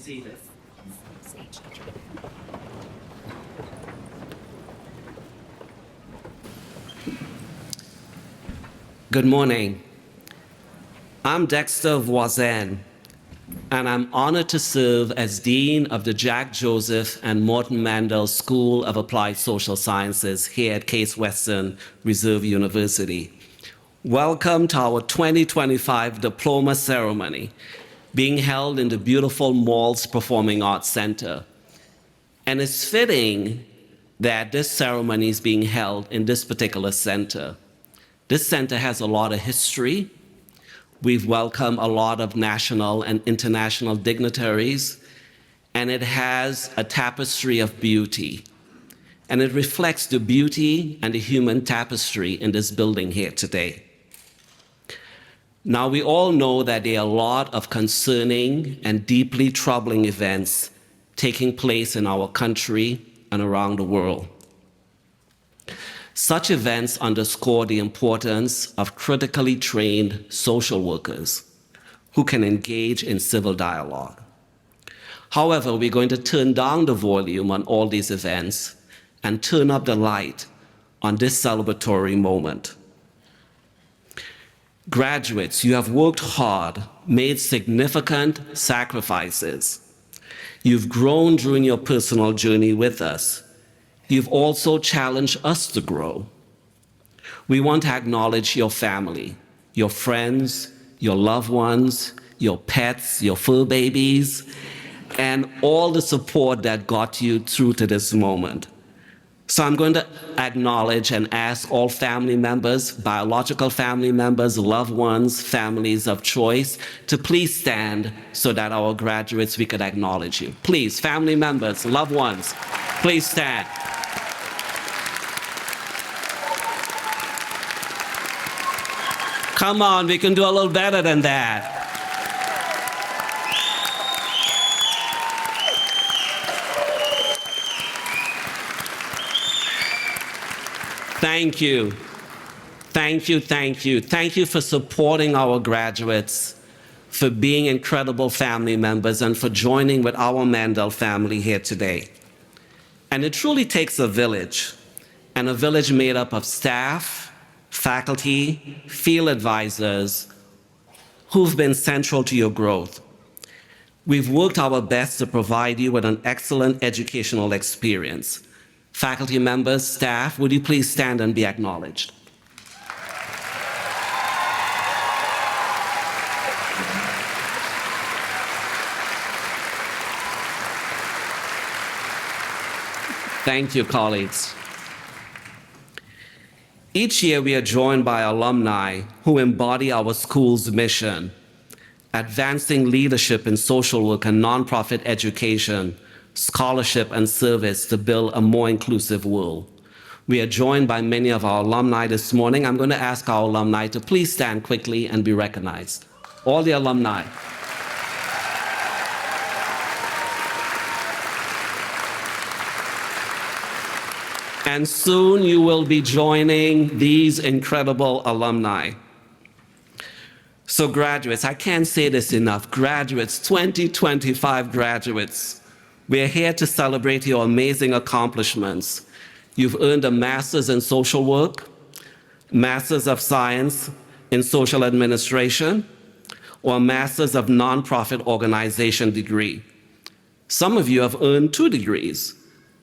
seated. Good morning. I'm Dexter Voisin, and I'm honored to serve as Dean of the Jack Joseph and Morton Mandel School of Applied Social Sciences here at Case Western Reserve University. Welcome to our 2025 diploma ceremony, being held in the beautiful Malls Performing Arts Center. And it's fitting that this ceremony is being held in this particular center. This center has a lot of history. We've welcomed a lot of national and international dignitaries, and it has a tapestry of beauty. And it reflects the beauty and the human tapestry in this building here today. Now, we all know that there are a lot of concerning and deeply troubling events taking place in our country and around the world. Such events underscore the importance of critically trained social workers who can engage in civil dialogue. However, we're going to turn down the volume on all these events and turn up the light on this celebratory moment. Graduates, you have worked hard, made significant sacrifices. You've grown during your personal journey with us. You've also challenged us to grow. We want to acknowledge your family, your friends, your loved ones, your pets, your fur babies, and all the support that got you through to this moment. So I'm going to acknowledge and ask all family members, biological family members, loved ones, families of choice, to please stand so that our graduates, we could acknowledge you. Please, family members, loved ones, please stand. Come on, we can do a little better than that. Thank you. Thank you, thank you. Thank you for supporting our graduates, for being incredible family members, and for joining with our Mandel family here today. And it truly takes a village, and a village made up of staff, faculty, field advisors, who've been central to your growth. We've worked our best to provide you with an excellent educational experience. Faculty members, staff, would you please stand and be acknowledged? Thank you, colleagues. Each year we are joined by alumni who embody our school's mission, advancing leadership in social work and nonprofit education, scholarship, and service to build a more inclusive world. We are joined by many of our alumni this morning. I'm going to ask our alumni to please stand quickly and be recognized. All the alumni. And soon you will be joining these incredible alumni. So graduates, I can't say this enough, graduates, 2025 graduates, we're here to celebrate your amazing accomplishments. You've earned a master's in social work, master's of science in social administration, or a master's of nonprofit organization degree. Some of you have earned 2 degrees.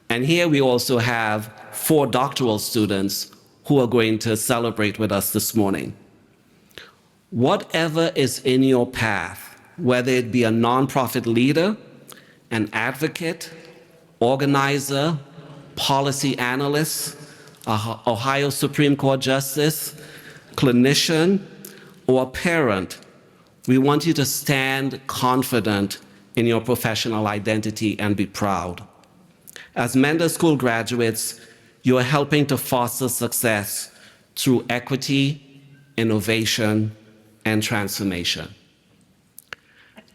And here we also have 4 doctoral students who are going to celebrate with us this morning. Whatever is in your path, whether it be a nonprofit leader, an advocate, organizer, policy analyst, Ohio Supreme Court justice, clinician, or a parent, we want you to stand confident in your professional identity and be proud. As Mandel School graduates, you are helping to foster success through equity, innovation, and transformation.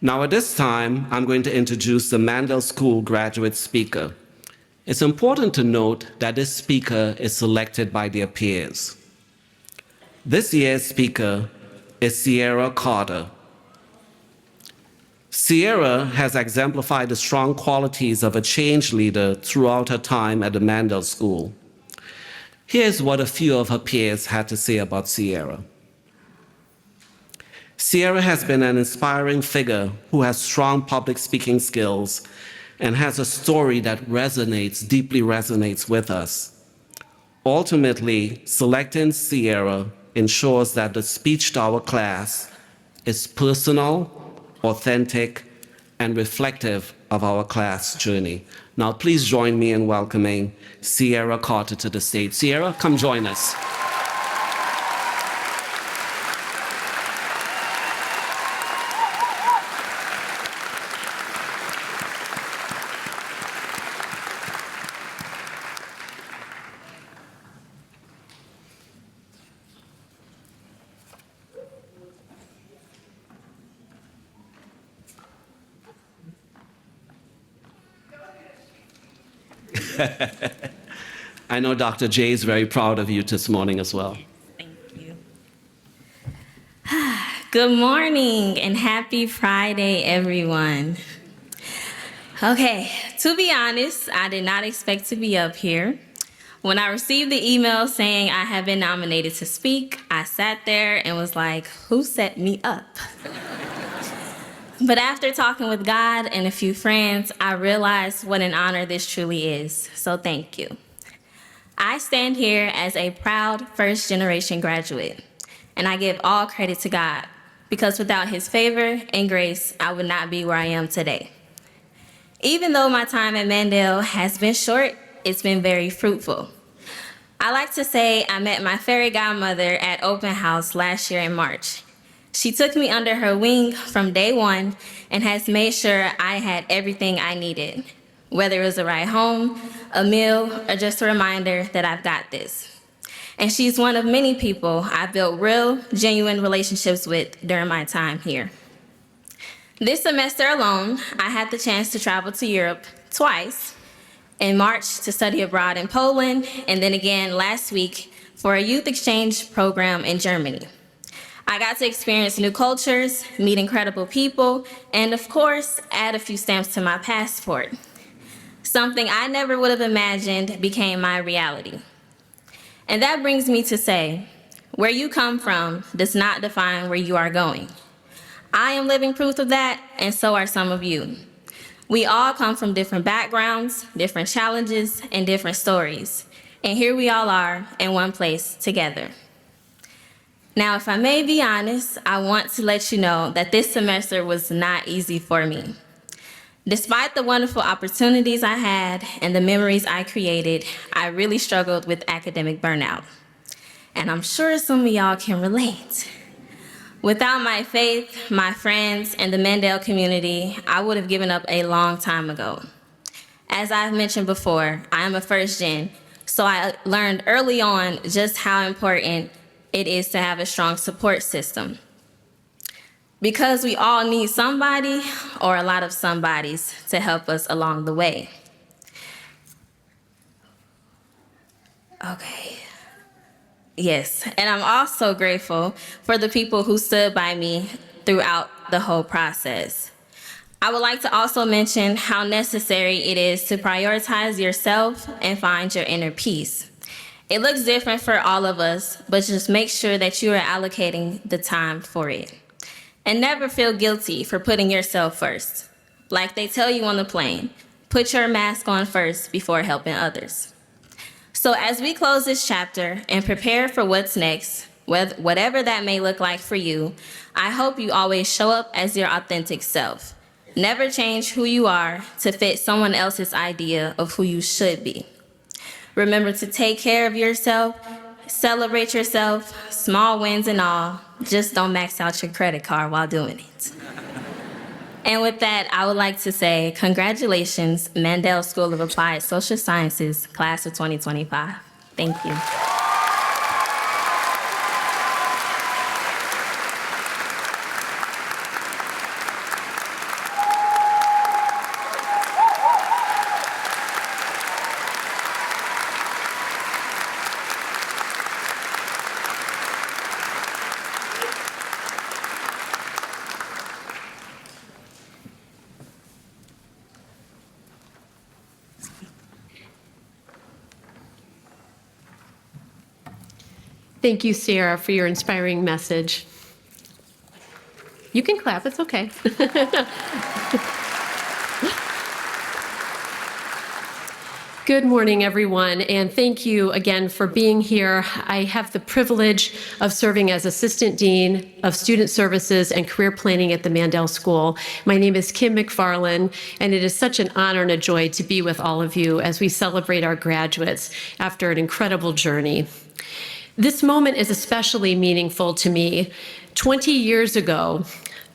Now at this time, I'm going to introduce the Mandel School graduate speaker. It's important to note that this speaker is selected by their peers. This year's speaker is Sierra Carter. Sierra has exemplified the strong qualities of a change leader throughout her time at the Mandel School. Here's what a few of her peers had to say about Sierra. Sierra has been an inspiring figure who has strong public speaking skills and has a story that deeply resonates with us. Ultimately, selecting Sierra ensures that the speech to our class is personal, authentic, and reflective of our class journey. Now, please join me in welcoming Sierra Carter to the stage. Sierra, come join us. I know Dr. J is very proud of you this morning as well. Thank you. Good morning and happy Friday, everyone. Okay, to be honest, I did not expect to be up here. When I received the email saying I had been nominated to speak, I sat there and was like, who set me up? But after talking with God and a few friends, I realized what an honor this truly is. So thank you. I stand here as a proud first-generation graduate, and I give all credit to God, because without his favor and grace, I would not be where I am today. Even though my time at Mandel has been short, it's been very fruitful. I like to say I met my fairy godmother at open house last year in March. She took me under her wing from day one and has made sure I had everything I needed, whether it was a ride home, a meal, or just a reminder that I've got this. And she's one of many people I've built real, genuine relationships with during my time here. This semester alone, I had the chance to travel to Europe twice, in March to study abroad in Poland, and then again last week for a youth exchange program in Germany. I got to experience new cultures, meet incredible people, and of course, add a few stamps to my passport. Something I never would have imagined became my reality. And that brings me to say, where you come from does not define where you are going. I am living proof of that, and so are some of you. We all come from different backgrounds, different challenges, and different stories. And here we all are in one place together. Now, if I may be honest, I want to let you know that this semester was not easy for me. Despite the wonderful opportunities I had and the memories I created, I really struggled with academic burnout. And I'm sure some of y'all can relate. Without my faith, my friends, and the Mandel community, I would have given up a long time ago. As I've mentioned before, I am a first gen, so I learned early on just how important it is to have a strong support system. Because we all need somebody or a lot of somebodies to help us along the way. Okay. Yes, and I'm also grateful for the people who stood by me throughout the whole process. I would like to also mention how necessary it is to prioritize yourself and find your inner peace. It looks different for all of us, but just make sure that you are allocating the time for it. And never feel guilty for putting yourself first. Like they tell you on the plane, put your mask on first before helping others. So as we close this chapter and prepare for what's next, whatever that may look like for you, I hope you always show up as your authentic self. Never change who you are to fit someone else's idea of who you should be. Remember to take care of yourself, celebrate yourself, small wins and all. Just don't max out your credit card while doing it. And with that, I would like to say congratulations, Mandel School of Applied Social Sciences, class of 2025. Thank you. Thank you, Sarah, for your inspiring message. You can clap, it's okay. Good morning, everyone, and thank you again for being here. I have the privilege of serving as Assistant Dean of Student Services and Career Planning at the Mandel School. My name is Kim McFarland, and it is such an honor and a joy to be with all of you as we celebrate our graduates after an incredible journey. This moment is especially meaningful to me. 20 years ago,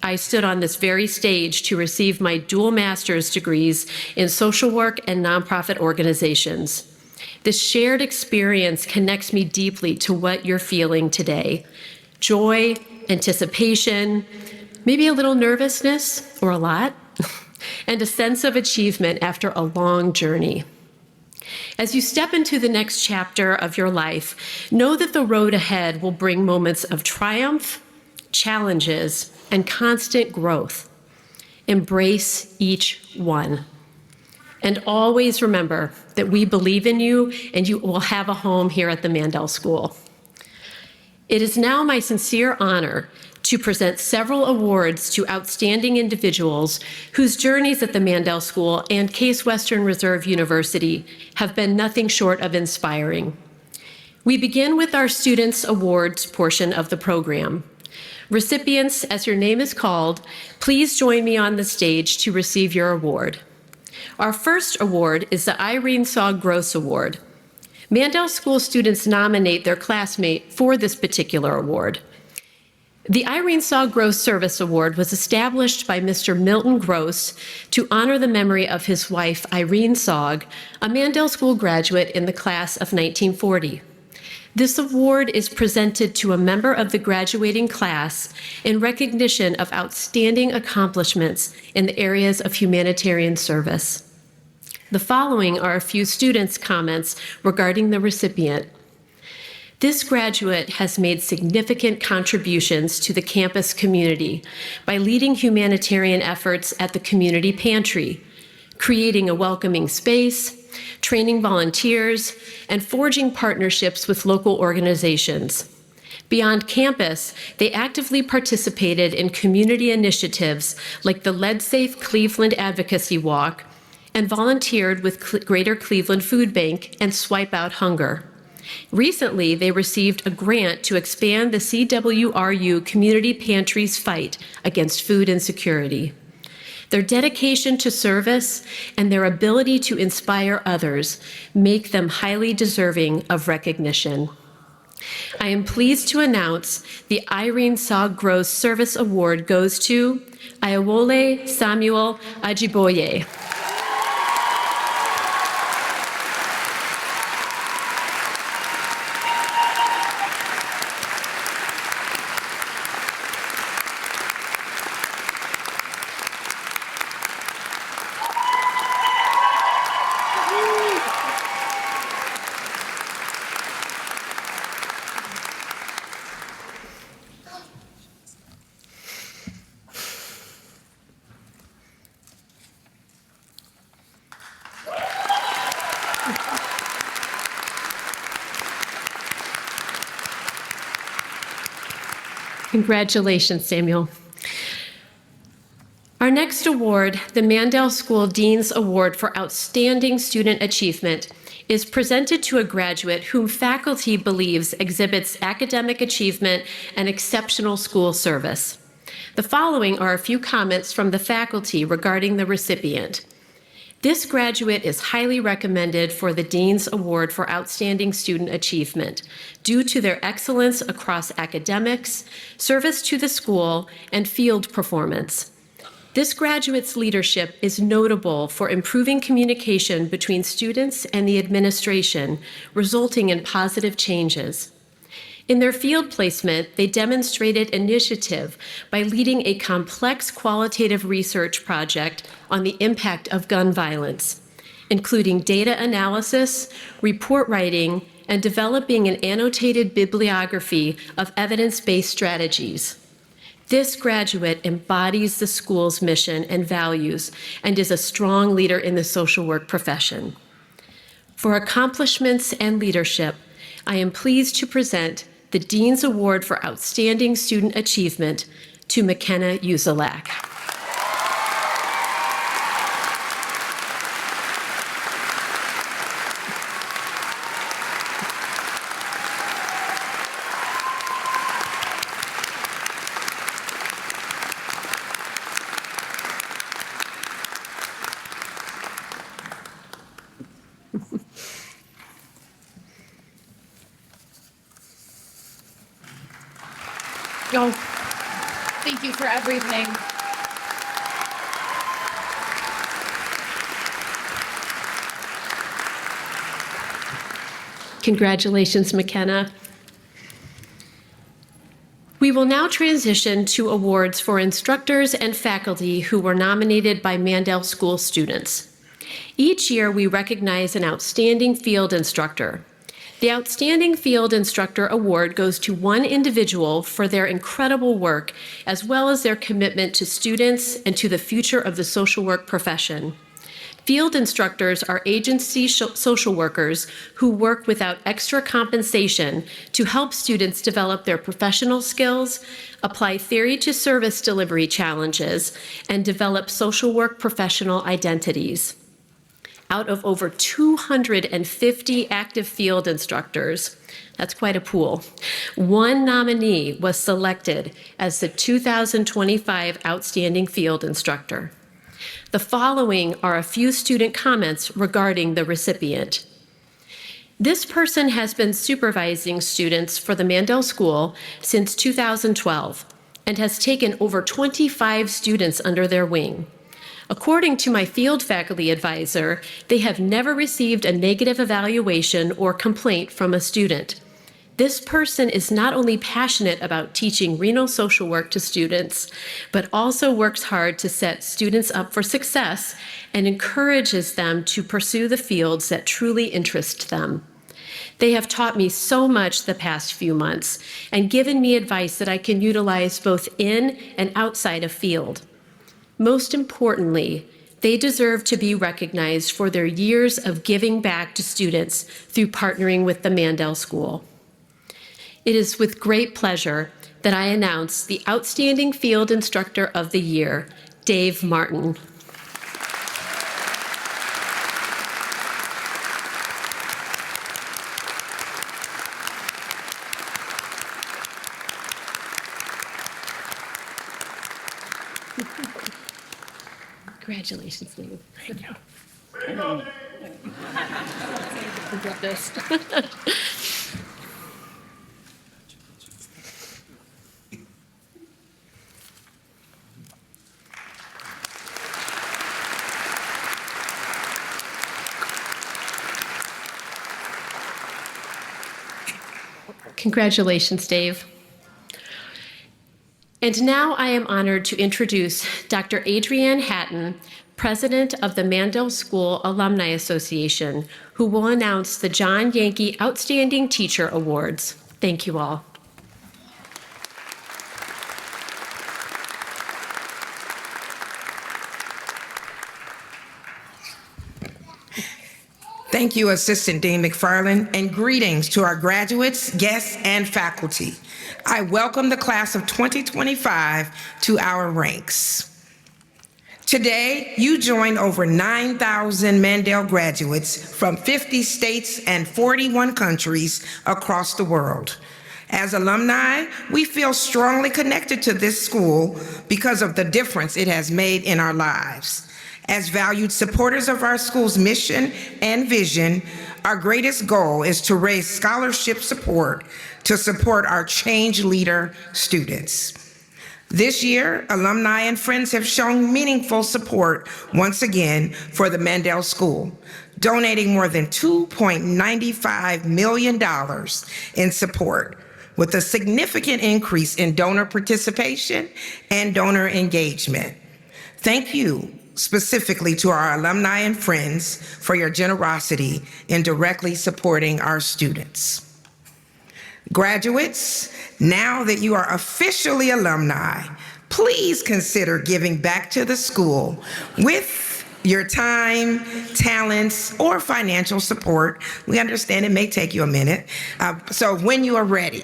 I stood on this very stage to receive my dual master's degrees in social work and nonprofit organizations. This shared experience connects me deeply to what you're feeling today. Joy, anticipation, maybe a little nervousness, or a lot, and a sense of achievement after a long journey. As you step into the next chapter of your life, know that the road ahead will bring moments of triumph, challenges, and constant growth. Embrace each one. And always remember that we believe in you and you will have a home here at the Mandel School. It is now my sincere honor to present several awards to outstanding individuals whose journeys at the Mandel School and Case Western Reserve University have been nothing short of inspiring. We begin with our Students' Awards portion of the program. Recipients, as your name is called, please join me on the stage to receive your award. Our first award is the Irene Saw Gross Award. Mandel School students nominate their classmate for this particular award. The Irene Saw Gross Service Award was established by Mr. Milton Gross to honor the memory of his wife, Irene Saug, a Mandel School graduate in the class of 1940. This award is presented to a member of the graduating class in recognition of outstanding accomplishments in the areas of humanitarian service. The following are a few students' comments regarding the recipient. This graduate has made significant contributions to the campus community by leading humanitarian efforts at the community pantry, creating a welcoming space, training volunteers, and forging partnerships with local organizations. Beyond campus, they actively participated in community initiatives like the Lead Safe Cleveland Advocacy Walk and volunteered with Greater Cleveland Food Bank and Swipe Out Hunger. Recently, they received a grant to expand the CWRU Community Pantry's fight against food insecurity. Their dedication to service and their ability to inspire others make them highly deserving of recognition. I am pleased to announce the Irene Saw Gross Service Award goes to Ayawole Samuel Ajiboye. Congratulations, Samuel. Our next award, the Mandel School Dean's Award for Outstanding Student Achievement, is presented to a graduate whom faculty believes exhibits academic achievement and exceptional school service. The following are a few comments from the faculty regarding the recipient. This graduate is highly recommended for the Dean's Award for Outstanding Student Achievement due to their excellence across academics, service to the school, and field performance. This graduate's leadership is notable for improving communication between students and the administration, resulting in positive changes. In their field placement, they demonstrated initiative by leading a complex qualitative research project on the impact of gun violence, including data analysis, report writing, and developing an annotated bibliography of evidence-based strategies. This graduate embodies the school's mission and values and is a strong leader in the social work profession. For accomplishments and leadership, I am pleased to present the Dean's Award for Outstanding Student Achievement to McKenna Uzelak. Oh, thank you for everything. Congratulations, McKenna. We will now transition to awards for instructors and faculty who were nominated by Mandel School students. Each year, we recognize an outstanding field instructor. The Outstanding Field Instructor Award goes to one individual for their incredible work, as well as their commitment to students and to the future of the social work profession. Field instructors are agency social workers who work without extra compensation to help students develop their professional skills, apply theory to service delivery challenges, and develop social work professional identities. Out of over 250 active field instructors, that's quite a pool, one nominee was selected as the 2025 Outstanding Field Instructor. The following are a few student comments regarding the recipient. This person has been supervising students for the Mandel School since 2012 and has taken over 25 students under their wing. According to my field faculty advisor, they have never received a negative evaluation or complaint from a student. This person is not only passionate about teaching renal social work to students, but also works hard to set students up for success and encourages them to pursue the fields that truly interest them. They have taught me so much the past few months and given me advice that I can utilize both in and outside of field. Most importantly, they deserve to be recognized for their years of giving back to students through partnering with the Mandel School. It is with great pleasure that I announce the Outstanding Field Instructor of the Year, Dave Martin. Congratulations, Dave. Thank you. Forget this. Congratulations, Dave. And now I am honored to introduce Dr. Adrienne Hatton, President of the Mandel School Alumni Association, who will announce the John Yankee Outstanding Teacher Awards. Thank you all. Thank you, Assistant Dean McFarland, and greetings to our graduates, guests, and faculty. I welcome the class of 2025 to our ranks. Today, you join over 9,000 Mandel graduates from 50 states and 41 countries across the world. As alumni, we feel strongly connected to this school because of the difference it has made in our lives. As valued supporters of our school's mission and vision, our greatest goal is to raise scholarship support to support our change leader students. This year, alumni and friends have shown meaningful support once again for the Mandel School, donating more than $2.95 million in support, with a significant increase in donor participation and donor engagement. Thank you specifically to our alumni and friends for your generosity in directly supporting our students. Graduates, now that you are officially alumni, please consider giving back to the school with your time, talents, or financial support. We understand it may take you a minute. So when you are ready,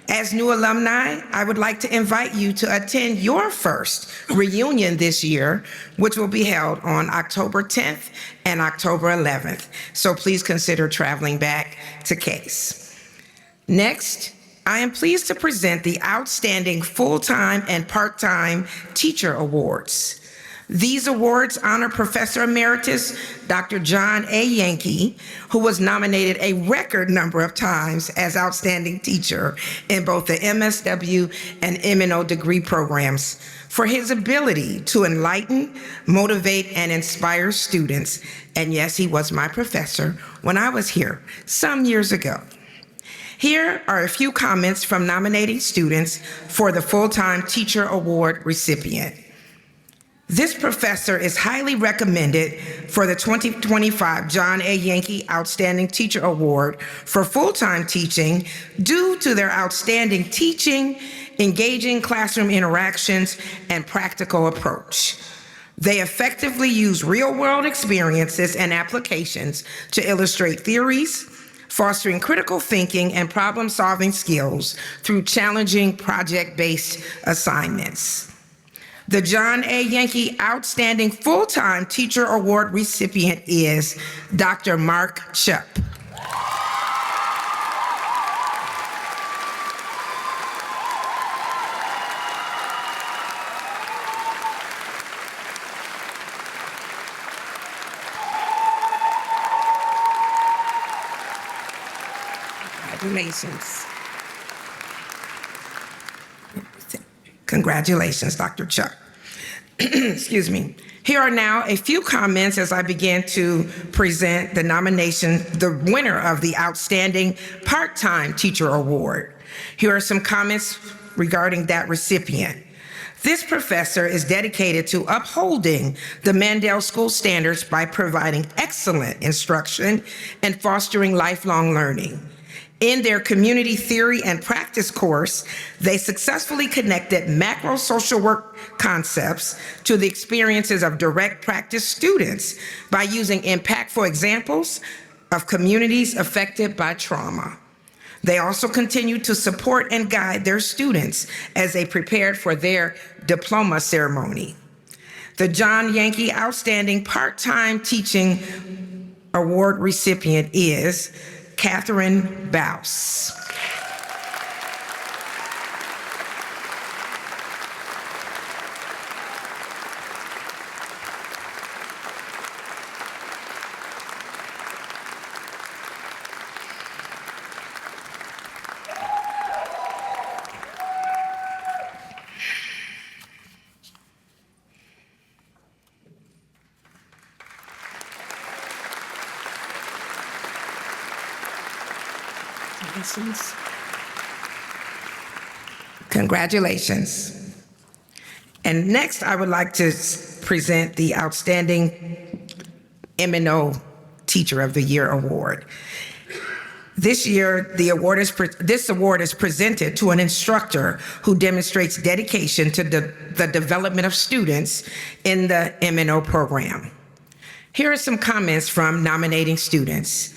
As new alumni, I would like to invite you to attend your first reunion this year, which will be held on October 10th and October 11th. So please consider traveling back to Case. Next, I am pleased to present the Outstanding Full-Time and Part-Time Teacher Awards. These awards honor Professor Emeritus Dr. John A. Yankee, who was nominated a record number of times as Outstanding Teacher in both the MSW and MNO degree programs, for his ability to enlighten, motivate, and inspire students. And yes, he was my professor when I was here some years ago. Here are a few comments from nominating students for the Full-Time Teacher Award recipient. This professor is highly recommended for the 2025 John A. Yankee Outstanding Teacher Award for full-time teaching due to their outstanding teaching, engaging classroom interactions, and practical approach. They effectively use real-world experiences and applications to illustrate theories, fostering critical thinking and problem-solving skills through challenging project-based assignments. The John A. Yankee Outstanding Full-Time Teacher Award recipient is Dr. Mark Chupp. Congratulations. Congratulations, Dr. Chuck. Excuse me. Here are now a few comments as I begin to present the nomination, the winner of the Outstanding Part-Time Teacher Award. Here are some comments regarding that recipient. This professor is dedicated to upholding the Mandel School standards by providing excellent instruction and fostering lifelong learning. In their community theory and practice course, they successfully connected macro social work concepts to the experiences of direct practice students by using impactful examples of communities affected by trauma. They also continue to support and guide their students as they prepared for their diploma ceremony. The John Yankee Outstanding Part-Time Teaching Award recipient is Catherine Baus. Congratulations. And next, I would like to present the Outstanding MNO Teacher of the Year Award. This year, this award is presented to an instructor who demonstrates dedication to the development of students in the MNO program. Here are some comments from nominating students.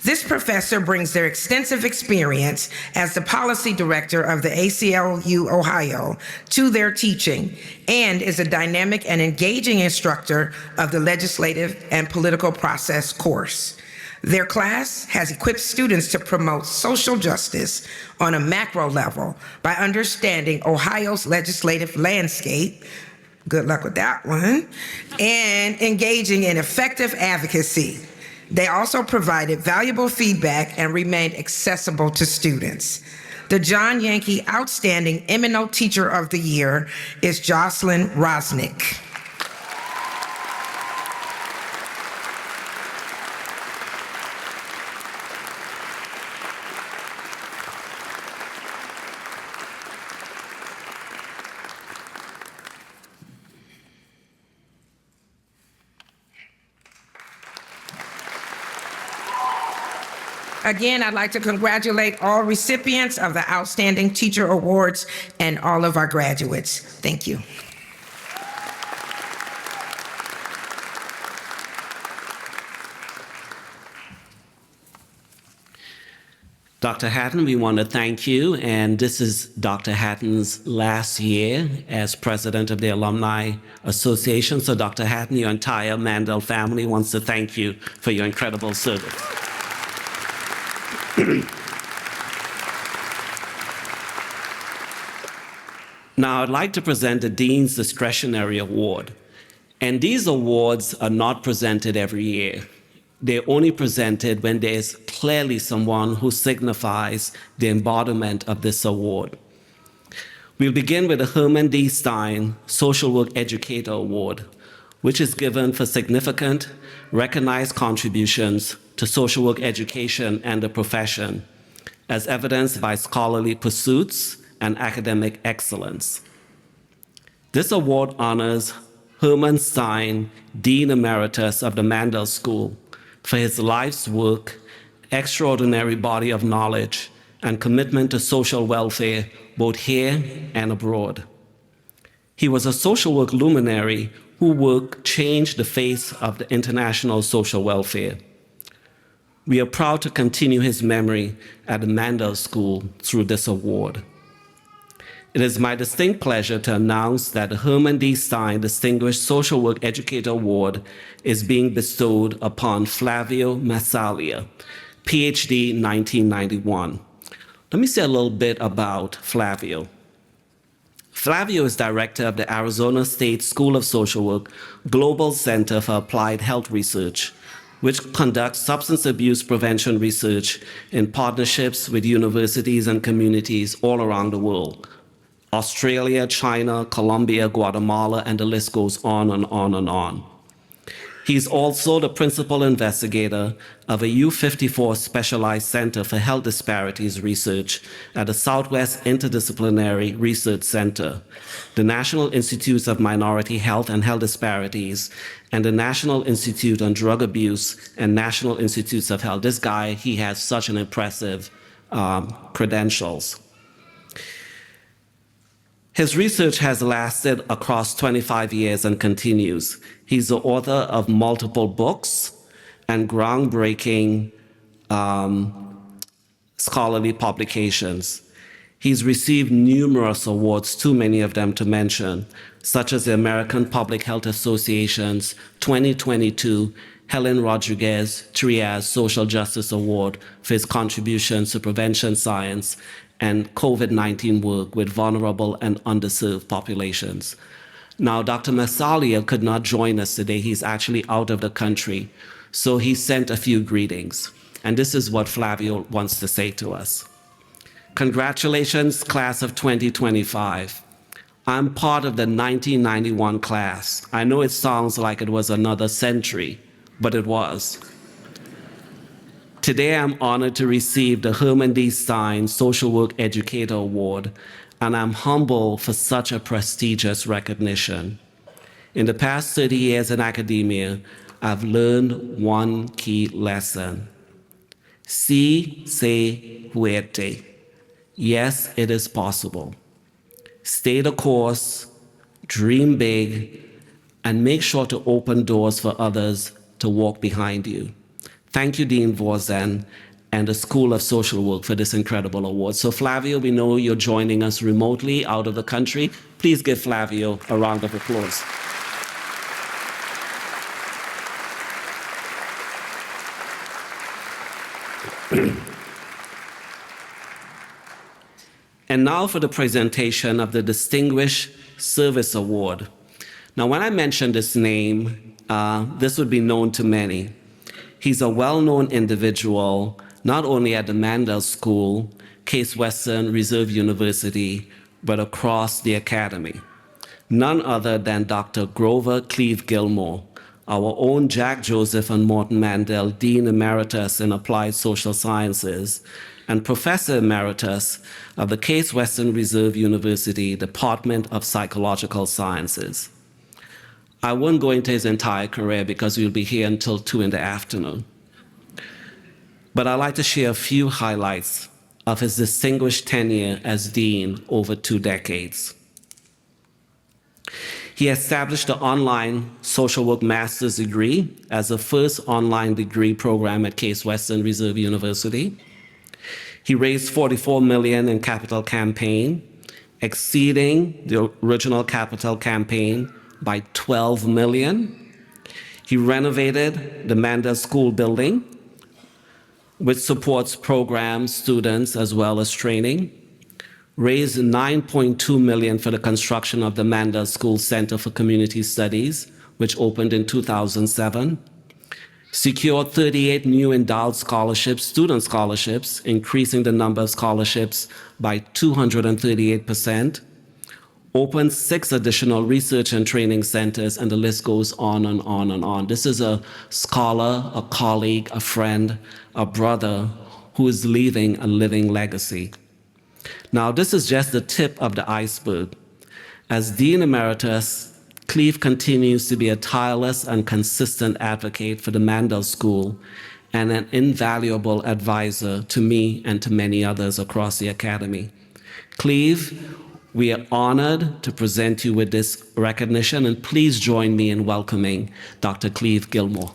This professor brings their extensive experience as the policy director of the ACLU Ohio to their teaching and is a dynamic and engaging instructor of the legislative and political process course. Their class has equipped students to promote social justice on a macro level by understanding Ohio's legislative landscape, good luck with that one, and engaging in effective advocacy. They also provided valuable feedback and remained accessible to students. The John Yankee Outstanding MNO Teacher of the Year is Jocelyn Rosnick. Again, I'd like to congratulate all recipients of the Outstanding Teacher Awards and all of our graduates. Thank you. Dr. Hatton, we want to thank you, and this is Dr. Hatton's last year as president of the Alumni Association. So Dr. Hatton, your entire Mandel family wants to thank you for your incredible service. Now, I'd like to present the Dean's Discretionary Award. And these awards are not presented every year. They're only presented when there's clearly someone who signifies the embodiment of this award. We'll begin with the Herman D. Stein Social Work Educator Award, which is given for significant, recognized contributions to social work education and the profession, as evidenced by scholarly pursuits and academic excellence. This award honors Herman Stein, Dean Emeritus of the Mandel School, for his life's work, extraordinary body of knowledge, and commitment to social welfare both here and abroad. He was a social work luminary whose work changed the face of the international social welfare. We are proud to continue his memory at the Mandel School through this award. It is my distinct pleasure to announce that the Herman D. Stein Distinguished Social Work Educator Award is being bestowed upon Flavio Massalia, PhD 1991. Let me say a little bit about Flavio. Flavio is director of the Arizona State School of Social Work Global Center for Applied Health Research, which conducts substance abuse prevention research in partnerships with universities and communities all around the world. Australia, China, Colombia, Guatemala, and the list goes on and on and on. He's also the principal investigator of a U54 Specialized Center for Health Disparities Research at the Southwest Interdisciplinary Research Center, the National Institutes of Minority Health and Health Disparities, and the National Institute on Drug Abuse and National Institutes of Health. This guy, he has such an impressive credentials. His research has lasted across 25 years and continues. He's the author of multiple books and groundbreaking scholarly publications. He's received numerous awards, too many of them to mention, such as the American Public Health Association's 2022 Helen Rodriguez Trias Social Justice Award for his contributions to prevention science and COVID-19 work with vulnerable and underserved populations. Now, Dr. Massalia could not join us today. He's actually out of the country. So he sent a few greetings. And this is what Flavio wants to say to us. Congratulations, class of 2025. I'm part of the 1991 class. I know it sounds like it was another century, but it was. Today, I'm honored to receive the Herman D. Stein Social Work Educator Award, and I'm humbled for such a prestigious recognition. In the past 30 years in academia, I've learned one key lesson. Si se puede. Yes, it is possible. Stay the course, dream big, and make sure to open doors for others to walk behind you. Thank you, Dean Voisin and the School of Social Work for this incredible award. So Flavio, we know you're joining us remotely out of the country. Please give Flavio a round of applause. And now for the presentation of the Distinguished Service Award. Now, when I mention this name, this would be known to many. He's a well-known individual, not only at the Mandel School, Case Western Reserve University, but across the academy. None other than Dr. Grover Cleve Gilmore, our own Jack Joseph and Morton Mandel Dean Emeritus in Applied Social Sciences, and Professor Emeritus of the Case Western Reserve University Department of Psychological Sciences. I won't go into his entire career because we'll be here until 2 in the afternoon. But I'd like to share a few highlights of his distinguished tenure as dean over 2 decades. He established the online social work master's degree as the first online degree program at Case Western Reserve University. He raised $44 million in capital campaign, exceeding the original capital campaign by $12 million. He renovated the Mandel School building, which supports programs, students, as well as training. Raised $9.2 million for the construction of the Mandel School Center for Community Studies, which opened in 2007. Secured 38 new endowed scholarships, student scholarships, increasing the number of scholarships by 238%. Opened 6 additional research and training centers, and the list goes on and on and on. This is a scholar, a colleague, a friend, a brother who is leaving a living legacy. Now, this is just the tip of the iceberg. As Dean Emeritus, Cleve continues to be a tireless and consistent advocate for the Mandel School and an invaluable advisor to me and to many others across the Academy. Cleve, we are honored to present you with this recognition, and please join me in welcoming Dr. Cleve Gilmore.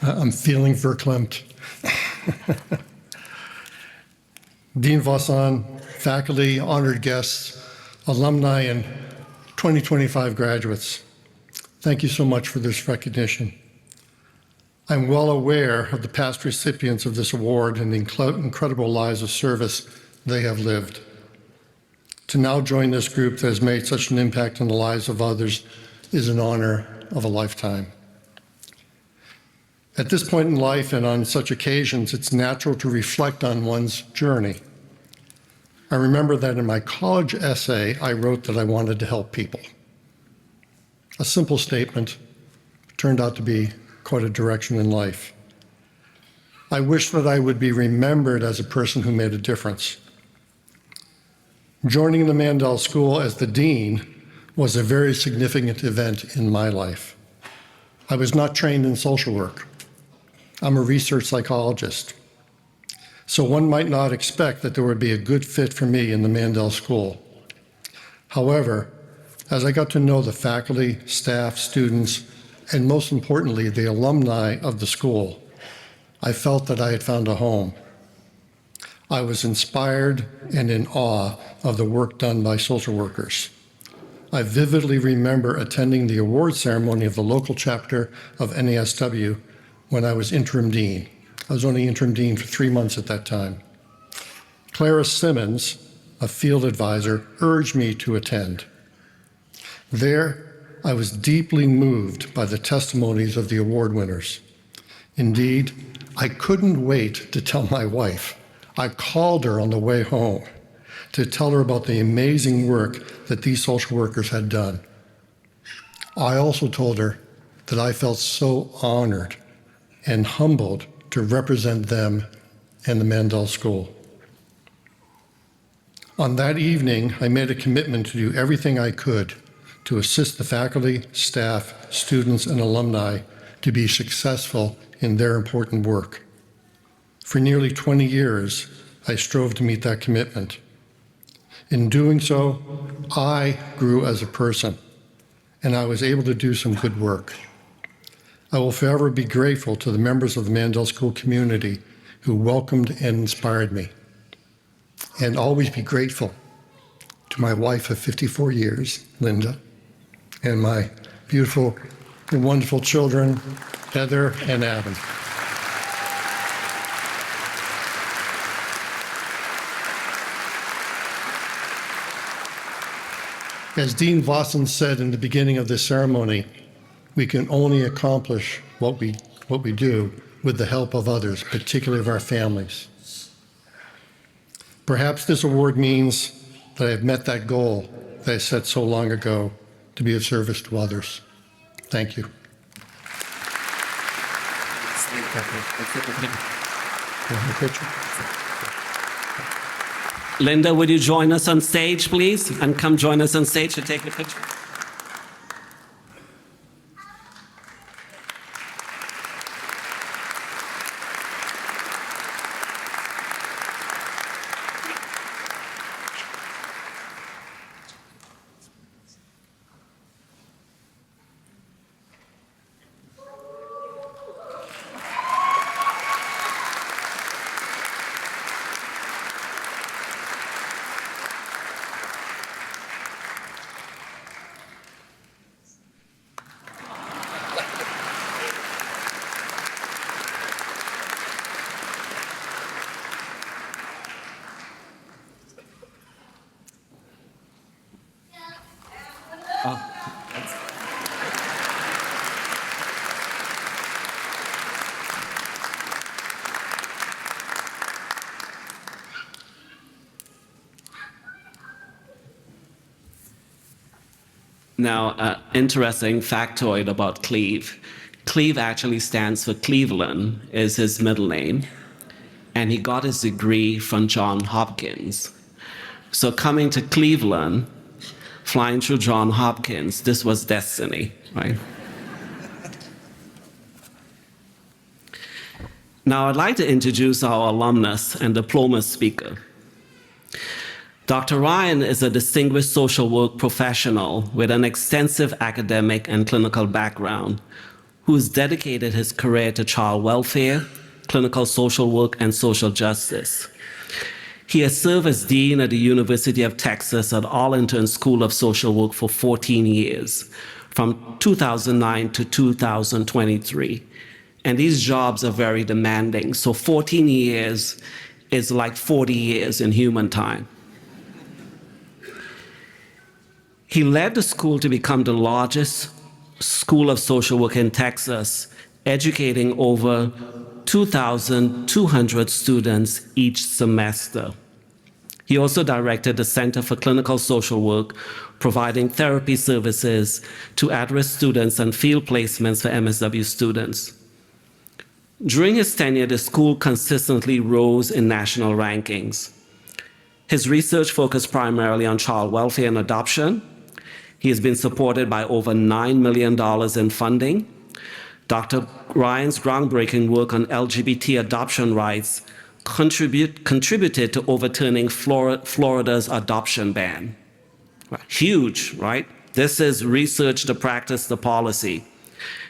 I'm feeling verklempt. Dean Vasson, faculty, honored guests, alumni, and 2025 graduates, thank you so much for this recognition. I'm well aware of the past recipients of this award and the incredible lives of service they have lived. To now join this group that has made such an impact on the lives of others is an honor of a lifetime. At this point in life and on such occasions, it's natural to reflect on one's journey. I remember that in my college essay, I wrote that I wanted to help people. A simple statement turned out to be quite a direction in life. I wish that I would be remembered as a person who made a difference. Joining the Mandel School as the dean was a very significant event in my life. I was not trained in social work. I'm a research psychologist. So one might not expect that there would be a good fit for me in the Mandel School. However, as I got to know the faculty, staff, students, and most importantly, the alumni of the school, I felt that I had found a home. I was inspired and in awe of the work done by social workers. I vividly remember attending the award ceremony of the local chapter of NASW when I was interim dean. I was only interim dean for 3 months at that time. Clara Simmons, a field advisor, urged me to attend. There, I was deeply moved by the testimonies of the award winners. Indeed, I couldn't wait to tell my wife. I called her on the way home to tell her about the amazing work that these social workers had done. I also told her that I felt so honored and humbled to represent them and the Mandel School. On that evening, I made a commitment to do everything I could to assist the faculty, staff, students, and alumni to be successful in their important work. For nearly 20 years, I strove to meet that commitment. In doing so, I grew as a person, and I was able to do some good work. I will forever be grateful to the members of the Mandel School community who welcomed and inspired me, and always be grateful to my wife of 54 years, Linda, and my beautiful and wonderful children, Heather and Adam. As Dean Vasson said in the beginning of this ceremony, we can only accomplish what we do with the help of others, particularly of our families. Perhaps this award means that I've met that goal that I set so long ago to be of service to others. Thank you. Linda, would you join us on stage, please? And come join us on stage to take the picture. Now, interesting factoid about Cleve. Cleve actually stands for Cleveland, is his middle name, and he got his degree from Johns Hopkins. So coming to Cleveland, flying through Johns Hopkins, this was destiny, right? Now, I'd like to introduce our alumnus and diploma speaker. Dr. Ryan is a distinguished social work professional with an extensive academic and clinical background who has dedicated his career to child welfare, clinical social work, and social justice. He has served as Dean at the University of Texas at Arlington School of Social Work for 14 years, from 2009 to 2023. And these jobs are very demanding. So 14 years is like 40 years in human time. He led the school to become the largest school of social work in Texas, educating over 2,200 students each semester. He also directed the Center for Clinical Social Work, providing therapy services to at-risk students and field placements for MSW students. During his tenure, the school consistently rose in national rankings. His research focused primarily on child welfare and adoption. He has been supported by over $9 million in funding. Dr. Ryan's groundbreaking work on LGBT adoption rights contributed to overturning Florida's adoption ban. Huge, right? This is research, the practice, the policy.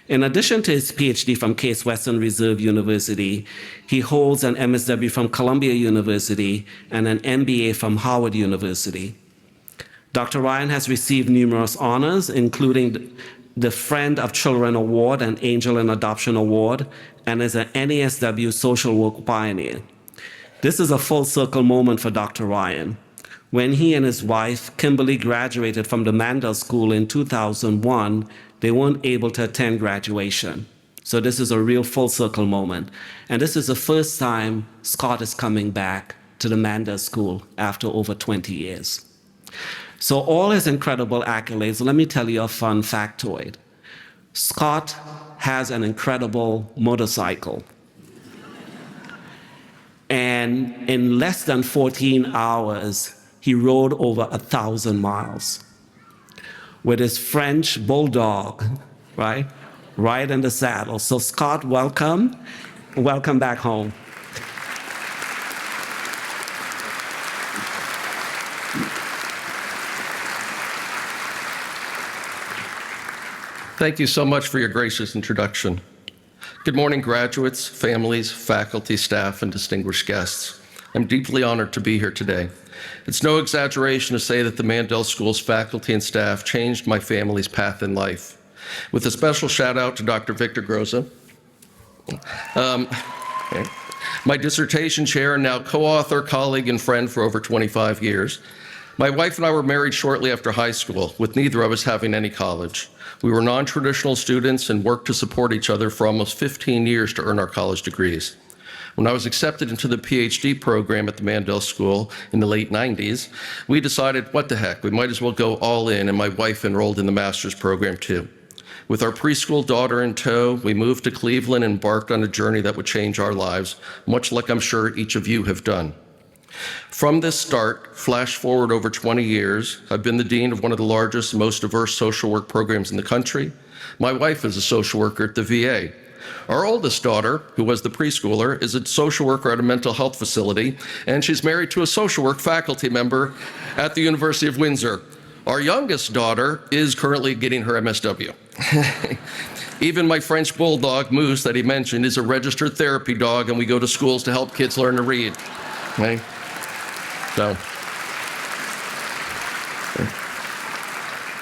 In addition to his PhD from Case Western Reserve University, he holds an MSW from Columbia University and an MBA from Howard University. Dr. Ryan has received numerous honors, including the Friend of Children Award and Angel in Adoption Award, and is an NASW social work pioneer. This is a full circle moment for Dr. Ryan. When he and his wife, Kimberly, graduated from the Mandel School in 2001, they weren't able to attend graduation. So this is a real full circle moment. And this is the first time Scott is coming back to the Mandel School after over 20 years. So all his incredible accolades, let me tell you a fun factoid. Scott has an incredible motorcycle. And in less than 14 hours, he rode over 1,000 miles with his French bulldog, right in the saddle. So Scott, welcome back home. Thank you so much for your gracious introduction. Good morning, graduates, families, faculty, staff, and distinguished guests. I'm deeply honored to be here today. It's no exaggeration to say that the Mandel School's faculty and staff changed my family's path in life. With a special shout out to Dr. Victor Groza, my dissertation chair and now co-author, colleague, and friend for over 25 years. My wife and I were married shortly after high school, with neither of us having any college. We were non-traditional students and worked to support each other for almost 15 years to earn our college degrees. When I was accepted into the PhD program at the Mandel School in the late 90s, we decided, what the heck, we might as well go all in, and my wife enrolled in the master's program too. With our preschool daughter in tow, we moved to Cleveland and embarked on a journey that would change our lives, much like I'm sure each of you have done. From this start, flash forward over 20 years, I've been the dean of one of the largest, most diverse social work programs in the country. My wife is a social worker at the VA. Our oldest daughter, who was the preschooler, is a social worker at a mental health facility, and she's married to a social work faculty member at the University of Windsor. Our youngest daughter is currently getting her MSW. Even my French bulldog, Moose, that he mentioned, is a registered therapy dog, and we go to schools to help kids learn to read. Right? So,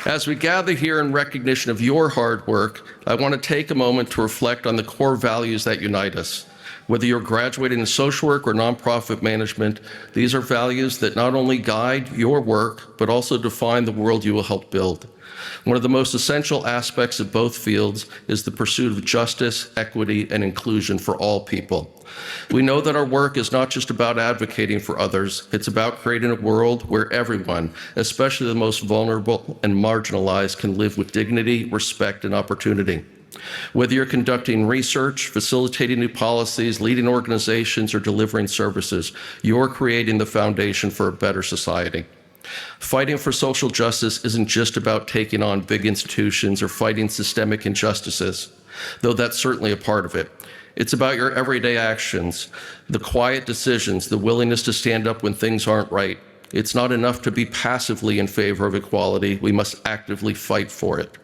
as we gather here in recognition of your hard work, I want to take a moment to reflect on the core values that unite us. Whether you're graduating in social work or nonprofit management, these are values that not only guide your work, but also define the world you will help build. One of the most essential aspects of both fields is the pursuit of justice, equity, and inclusion for all people. We know that our work is not just about advocating for others, it's about creating a world where everyone, especially the most vulnerable and marginalized, can live with dignity, respect, and opportunity. Whether you're conducting research, facilitating new policies, leading organizations, or delivering services, you're creating the foundation for a better society. Fighting for social justice isn't just about taking on big institutions or fighting systemic injustices, though that's certainly a part of it. It's about your everyday actions, the quiet decisions, the willingness to stand up when things aren't right. It's not enough to be passively in favor of equality. We must actively fight for it.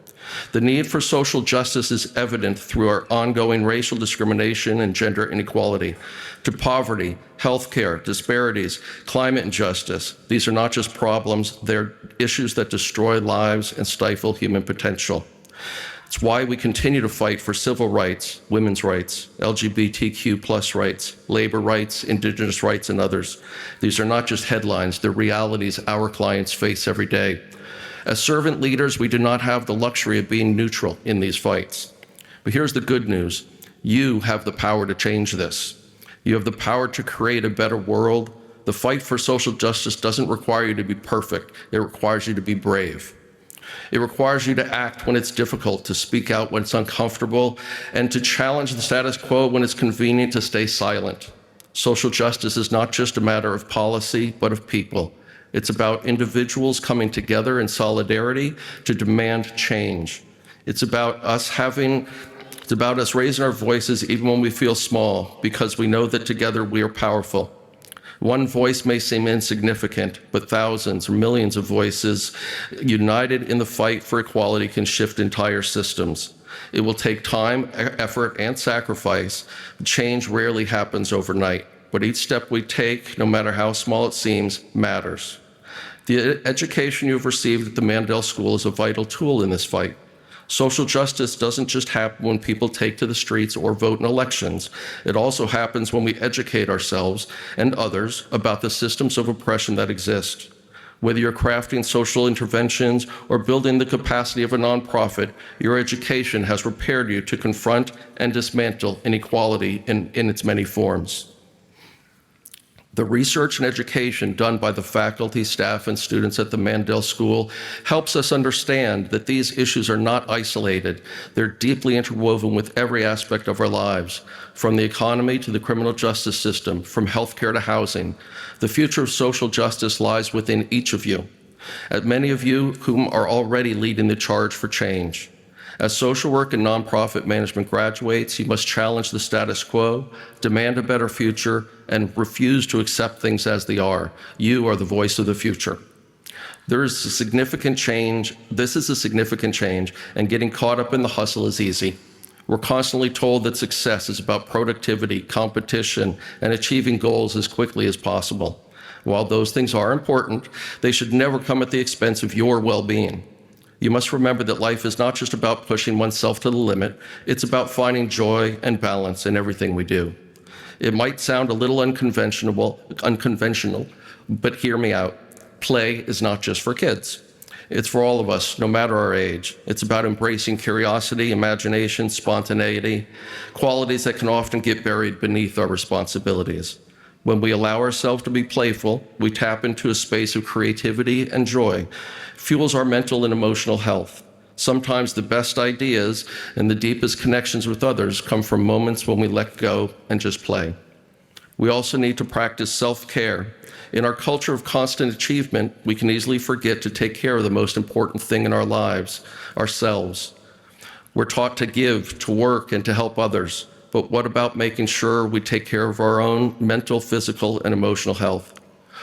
The need for social justice is evident through our ongoing racial discrimination and gender inequality, to poverty, healthcare, disparities, climate injustice. These are not just problems, they're issues that destroy lives and stifle human potential. It's why we continue to fight for civil rights, women's rights, LGBTQ+ rights, labor rights, indigenous rights, and others. These are not just headlines, they're realities our clients face every day. As servant leaders, we do not have the luxury of being neutral in these fights. But here's the good news. You have the power to change this. You have the power to create a better world. The fight for social justice doesn't require you to be perfect. It requires you to be brave. It requires you to act when it's difficult, to speak out when it's uncomfortable, and to challenge the status quo when it's convenient to stay silent. Social justice is not just a matter of policy, but of people. It's about individuals coming together in solidarity to demand change. It's about us raising our voices even when we feel small, because we know that together we are powerful. One voice may seem insignificant, but thousands or millions of voices united in the fight for equality can shift entire systems. It will take time, effort, and sacrifice. Change rarely happens overnight, but each step we take, no matter how small it seems, matters. The education you've received at the Mandel School is a vital tool in this fight. Social justice doesn't just happen when people take to the streets or vote in elections. It also happens when we educate ourselves and others about the systems of oppression that exist. Whether you're crafting social interventions or building the capacity of a nonprofit, your education has prepared you to confront and dismantle inequality in its many forms. The research and education done by the faculty, staff, and students at the Mandel School helps us understand that these issues are not isolated. They're deeply interwoven with every aspect of our lives, from the economy to the criminal justice system, from healthcare to housing. The future of social justice lies within each of you, and many of you whom are already leading the charge for change. As social work and nonprofit management graduates, you must challenge the status quo, demand a better future, and refuse to accept things as they are. You are the voice of the future. This is a significant change, and getting caught up in the hustle is easy. We're constantly told that success is about productivity, competition, and achieving goals as quickly as possible. While those things are important, they should never come at the expense of your well-being. You must remember that life is not just about pushing oneself to the limit, it's about finding joy and balance in everything we do. It might sound a little unconventional, but hear me out. Play is not just for kids. It's for all of us, no matter our age. It's about embracing curiosity, imagination, spontaneity, qualities that can often get buried beneath our responsibilities. When we allow ourselves to be playful, we tap into a space of creativity and joy, fuels our mental and emotional health. Sometimes the best ideas and the deepest connections with others come from moments when we let go and just play. We also need to practice self-care. In our culture of constant achievement, we can easily forget to take care of the most important thing in our lives, ourselves. We're taught to give, to work, and to help others. But what about making sure we take care of our own mental, physical, and emotional health?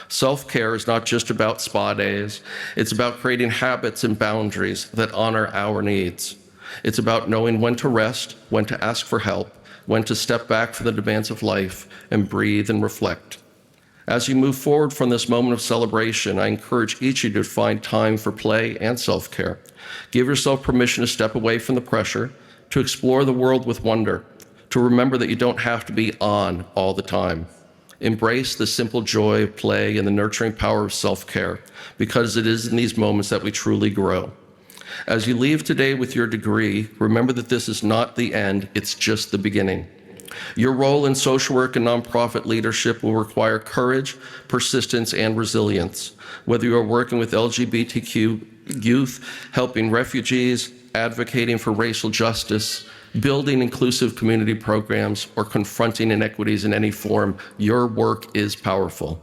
Self-care is not just about spa days. It's about creating habits and boundaries that honor our needs. It's about knowing when to rest, when to ask for help, when to step back from the demands of life and breathe and reflect. As you move forward from this moment of celebration, I encourage each of you to find time for play and self-care. Give yourself permission to step away from the pressure, to explore the world with wonder, to remember that you don't have to be on all the time. Embrace the simple joy of play and the nurturing power of self-care, because it is in these moments that we truly grow. As you leave today with your degree, remember that this is not the end, it's just the beginning. Your role in social work and nonprofit leadership will require courage, persistence, and resilience. Whether you are working with LGBTQ youth, helping refugees, advocating for racial justice, building inclusive community programs, or confronting inequities in any form, your work is powerful.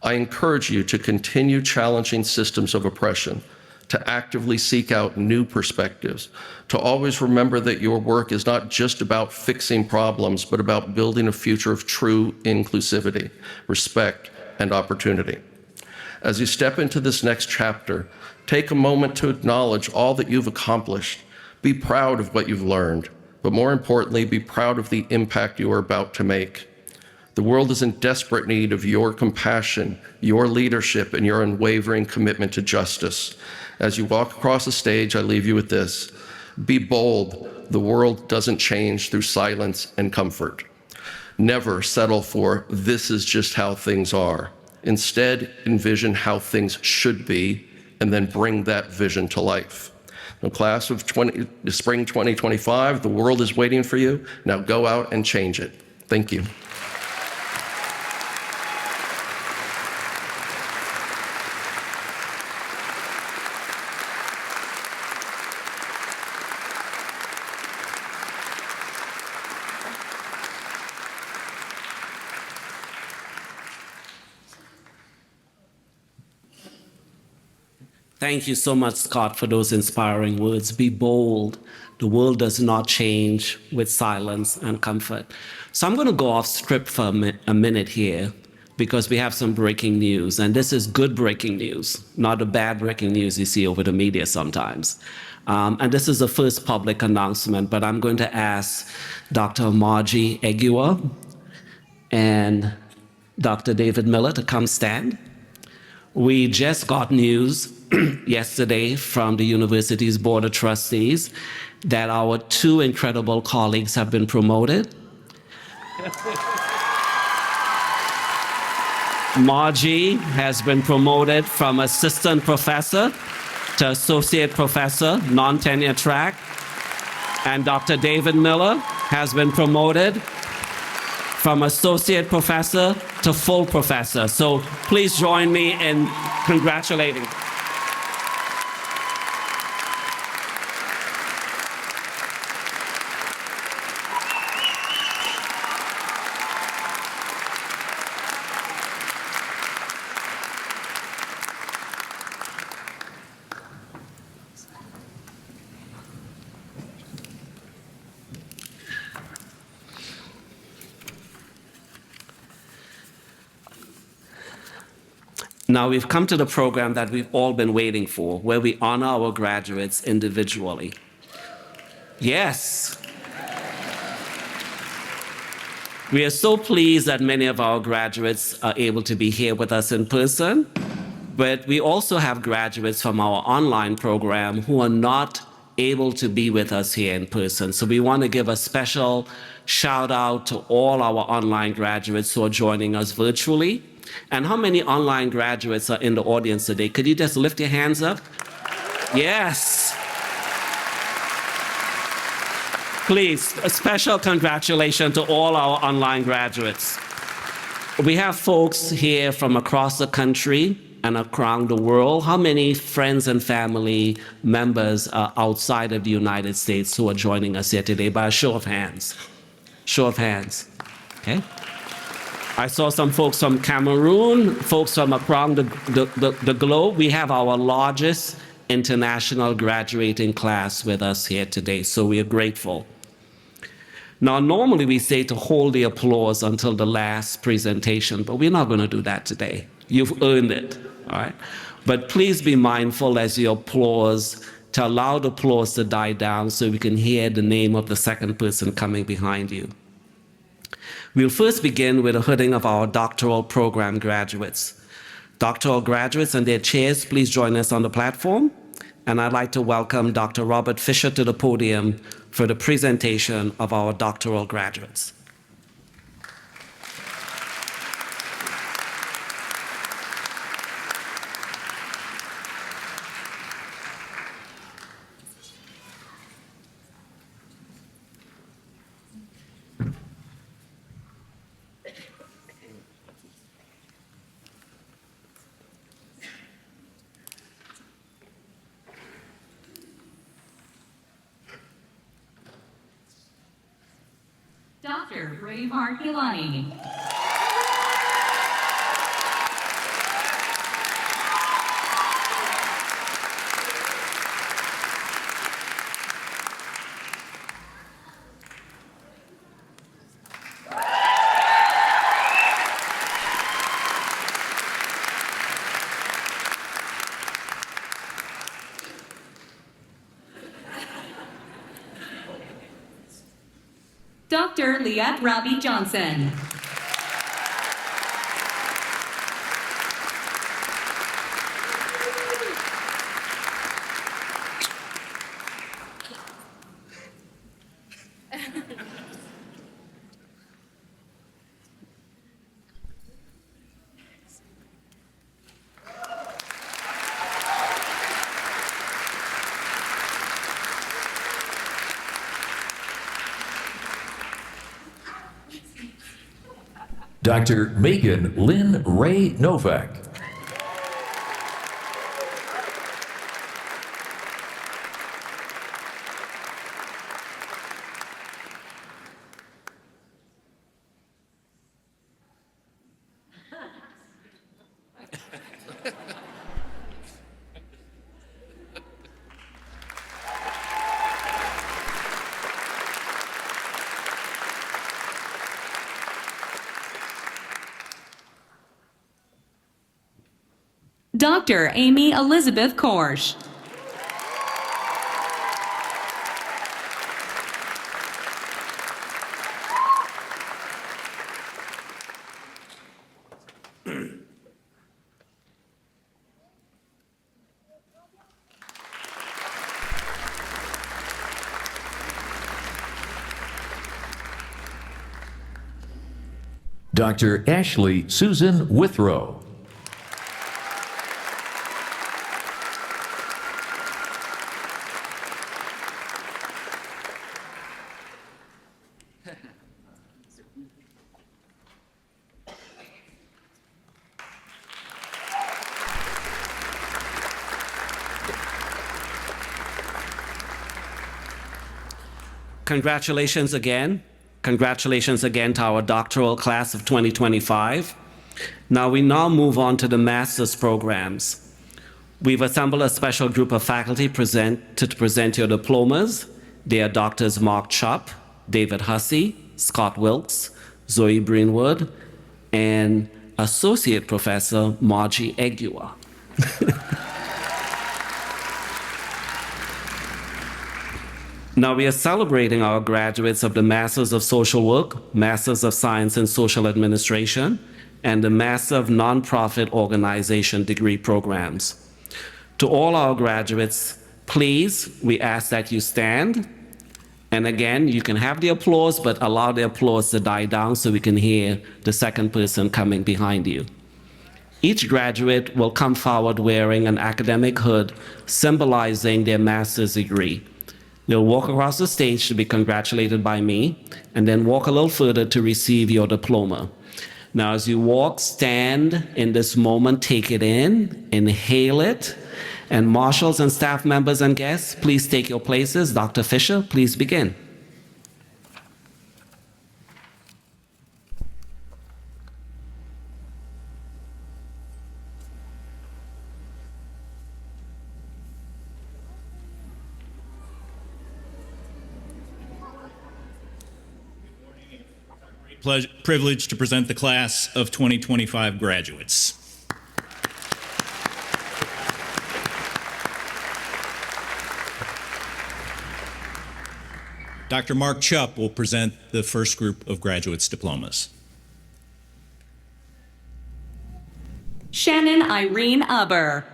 I encourage you to continue challenging systems of oppression, to actively seek out new perspectives, to always remember that your work is not just about fixing problems, but about building a future of true inclusivity, respect, and opportunity. As you step into this next chapter, take a moment to acknowledge all that you've accomplished. Be proud of what you've learned, but more importantly, be proud of the impact you are about to make. The world is in desperate need of your compassion, your leadership, and your unwavering commitment to justice. As you walk across the stage, I leave you with this. Be bold. The world doesn't change through silence and comfort. Never settle for, this is just how things are. Instead, envision how things should be, and then bring that vision to life. The class of spring 2025, the world is waiting for you. Now go out and change it. Thank you. Thank you so much, Scott, for those inspiring words. Be bold. The world does not change with silence and comfort. So I'm going to go off script for a minute here because we have some breaking news. And this is good breaking news, not the bad breaking news you see over the media sometimes. And this is the first public announcement, but I'm going to ask Dr. Margie Egua and Dr. David Miller to come stand. We just got news yesterday from the university's Board of Trustees that our two incredible colleagues have been promoted. Margie has been promoted from assistant professor to associate professor, non-tenure track, and Dr. David Miller has been promoted from associate professor to full professor. So please join me in congratulating. Now we've come to the program that we've all been waiting for, where we honor our graduates individually. Yes. We are so pleased that many of our graduates are able to be here with us in person, but we also have graduates from our online program who are not able to be with us here in person. So we want to give a special shout out to all our online graduates who are joining us virtually. And how many online graduates are in the audience today? Could you just lift your hands up? Yes. Please, a special congratulations to all our online graduates. We have folks here from across the country and around the world. How many friends and family members are outside of the United States who are joining us here today? By a show of hands. Show of hands. Okay. I saw some folks from Cameroon, folks from around the globe. We have our largest international graduating class with us here today, so we are grateful. Now, normally we say to hold the applause until the last presentation, but we're not going to do that today. You've earned it, all right? But please be mindful as you applause to allow the applause to die down so we can hear the name of the second person coming behind you. We'll first begin with a hooding of our doctoral program graduates. Doctoral graduates and their chairs, please join us on the platform. and I'd like to welcome Dr. Robert Fisher to the podium for the presentation of our doctoral graduates. Dr. Braveheart Gilani. Dr. Liat Rabi Johnson. Dr. Megan Lynn Ray Novak. Dr. Amy Elizabeth Korsch. Dr. Ashley Susan Withrow. Congratulations again. Congratulations again to our doctoral class of 2025. Now we move on to the master's programs. We've assembled a special group of faculty to present your diplomas. They are Doctors Mark Chupp, David Hussey, Scott Wilkes, Zoe Greenwood, and Associate Professor Margie Egua. Now we are celebrating our graduates of the Masters of Social Work, Masters of Science in Social Administration, and the Master of Nonprofit Organization degree programs. To all our graduates, please, we ask that you stand. And again, you can have the applause, but allow the applause to die down so we can hear the second person coming behind you. Each graduate will come forward wearing an academic hood symbolizing their master's degree. They'll walk across the stage to be congratulated by me, and then walk a little further to receive your diploma. Now, as you walk, stand in this moment, take it in, inhale it, and marshals and staff members and guests, please take your places. Dr. Fisher, please begin. Privilege to present the class of 2025 graduates. Dr. Mark Chupp will present the first group of graduates' diplomas. Shannon Irene Aber.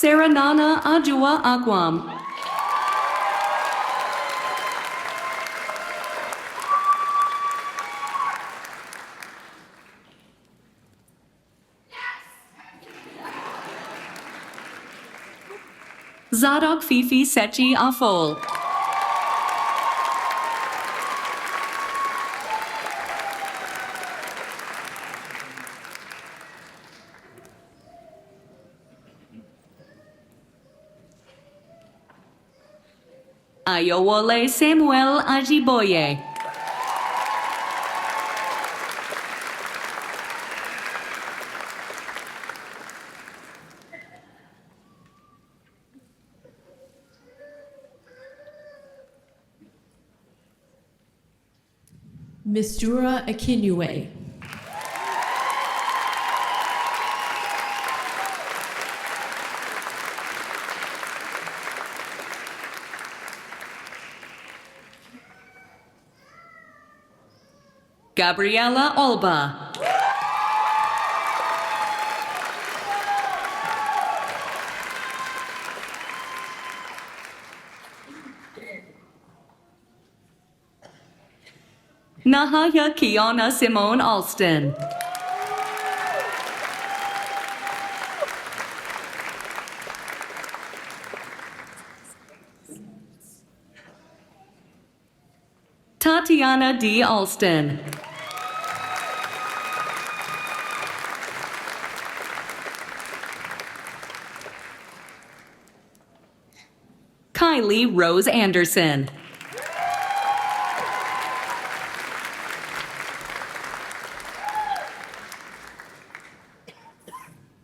Saranana Ajua Akwam. Zadok Fifi Sechi Afol. Ayowole Samuel Ajiboye. Misdura Akinue. Gabriela Olba. Nahaya Kiana Simone Alston. Tatiana D. Alston. Kylie Rose Anderson.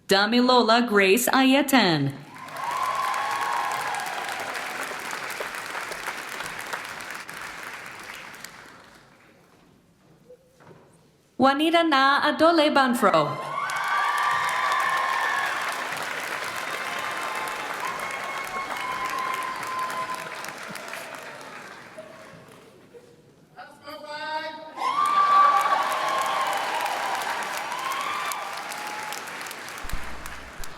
Damilola Grace Ayeten. Juanita Na Adole Banfro.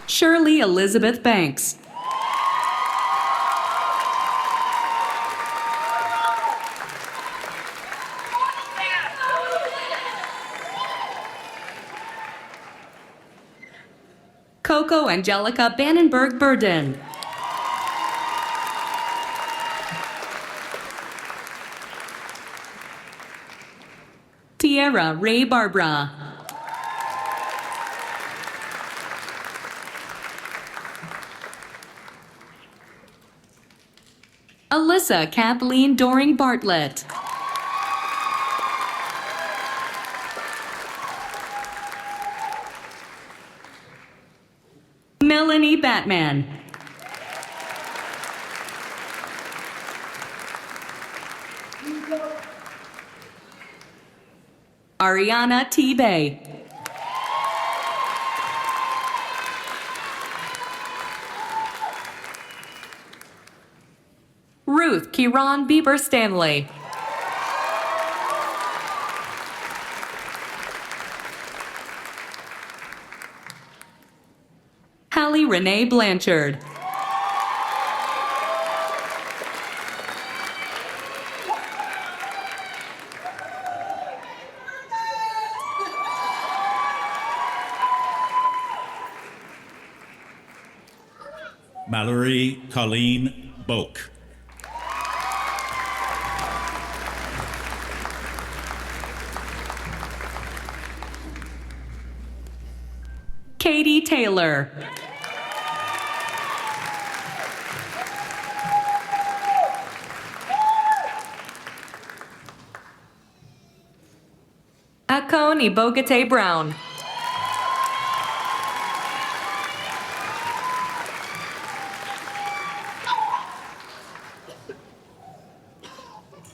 Shirley Elizabeth Banks. Coco Angelica Bannenberg Burden. Tierra Ray Barbara. Alyssa Kathleen Doring Bartlett. Melanie Batman. Ariana T. Bay. Ruth Kiran Bieber Stanley. Hallie Renee Blanchard. Mallory Colleen Boak. Katie Taylor. Akon Ibogate Brown.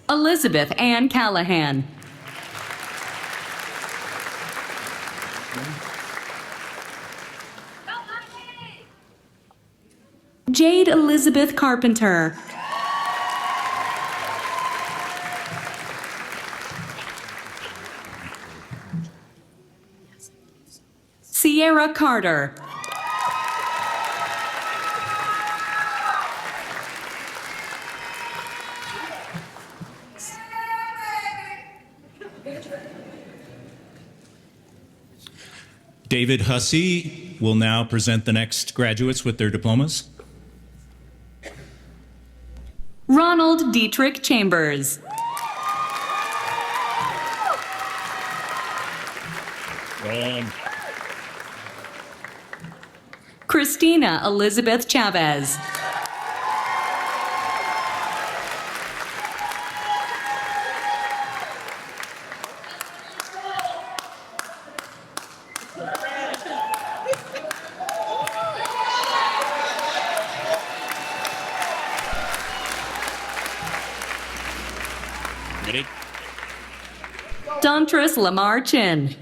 Elizabeth Ann Callahan. Jade Elizabeth Carpenter. Sierra Carter. David Hussey will now present the next graduates with their diplomas. Ronald Dietrich Chambers. Christina Elizabeth Chavez. Ready? Dontris Lamar Chin.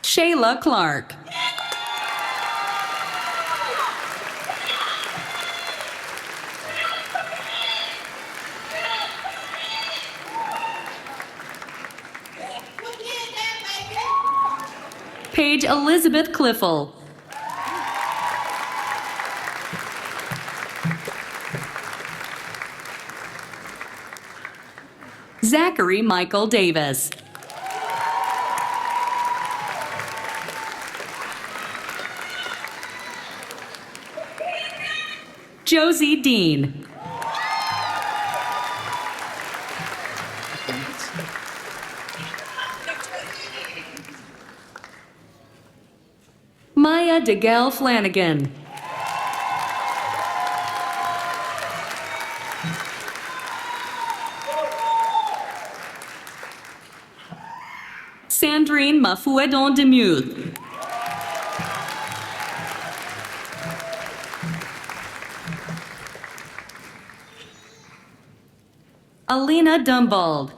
Shayla Clark. Paige Elizabeth Cliffle. Zachary Michael Davis. Josie Dean. Maya DeGale Flanagan. Sandrine Mafuedon Demuth. Alina Dumbald.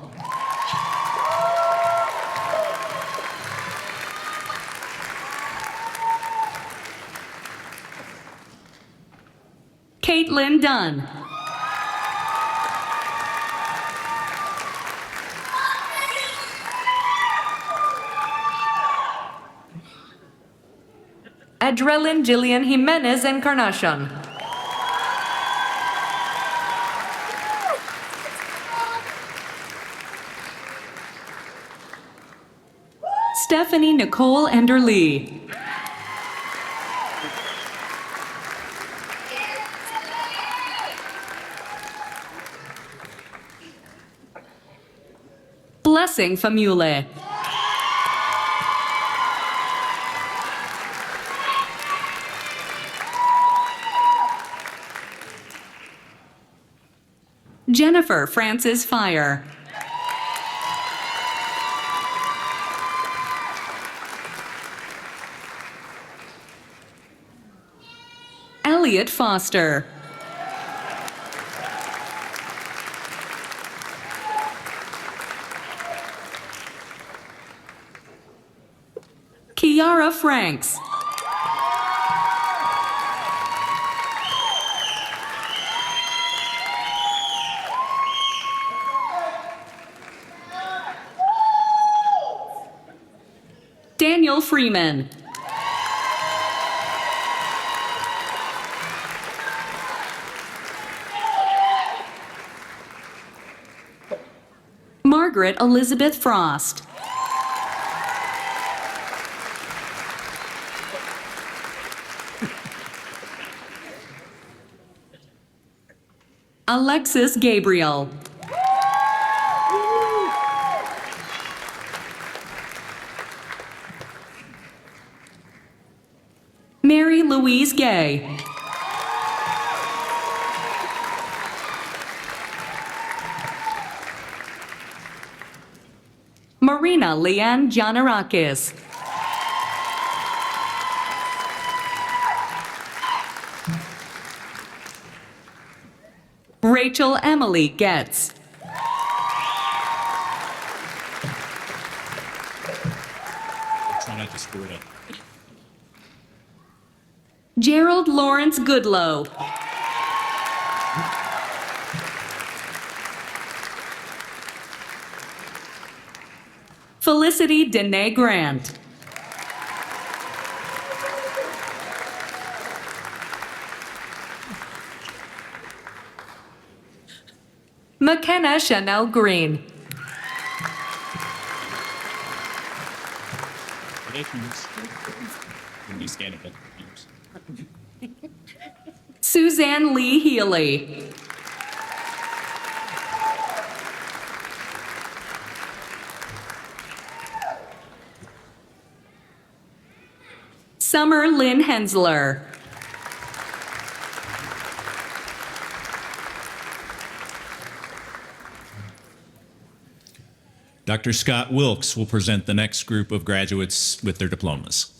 Caitlin Dunn. Adrelin Jillian Jimenez Encarnacion. Stephanie Nicole Enderlee. Blessing Famule. Jennifer Francis Fire. Elliot Foster. Kiara Franks. Daniel Freeman. Margaret Elizabeth Frost. Alexis Gabriel. Mary Louise Gay. Marina Leanne Giannarakis. Rachel Emily Getz. Try not to screw it up. Gerald Lawrence Goodlow. Felicity Dene Grant. McKenna Chanel Green. When you scan it, Suzanne Lee Healy. Summer Lynn Hensler. Dr. Scott Wilkes will present the next group of graduates with their diplomas.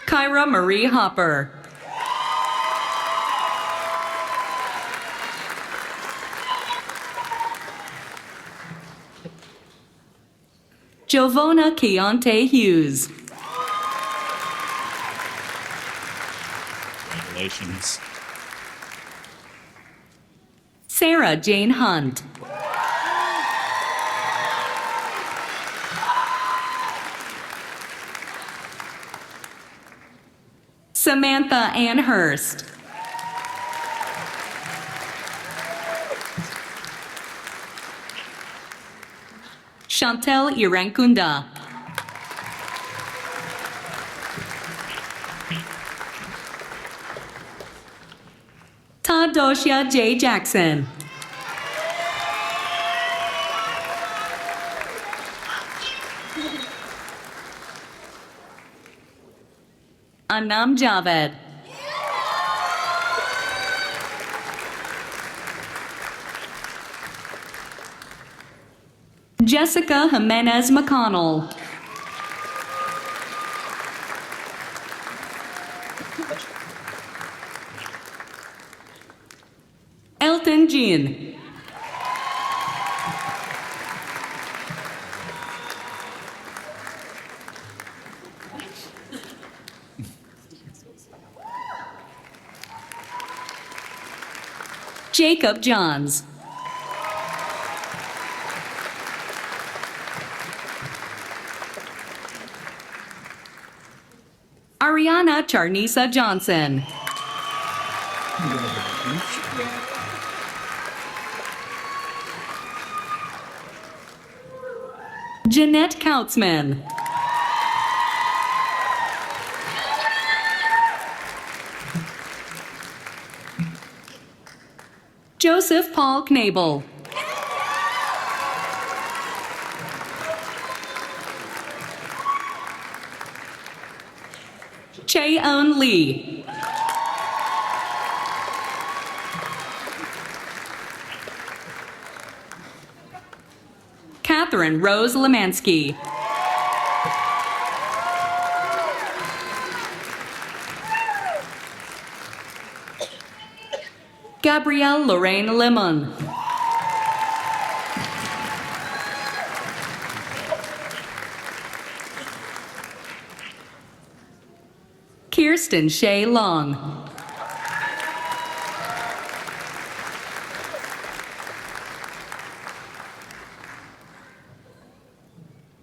Kyra Marie Hopper. Jovona Keontae Hughes. Congratulations. Sarah Jane Hunt. Samantha Ann Hurst. Chantel Irankunda. Tadoshia J. Jackson. Anam Javed. Jessica Jimenez McConnell. Elton Jean. Jacob Johns. Ariana Charnisa Johnson. Jeanette Kautzman. Joseph Paul Knabel. Chae-eun Lee. Catherine Rose Lemansky. Gabrielle Lorraine Lemon. Kirsten Shea Long.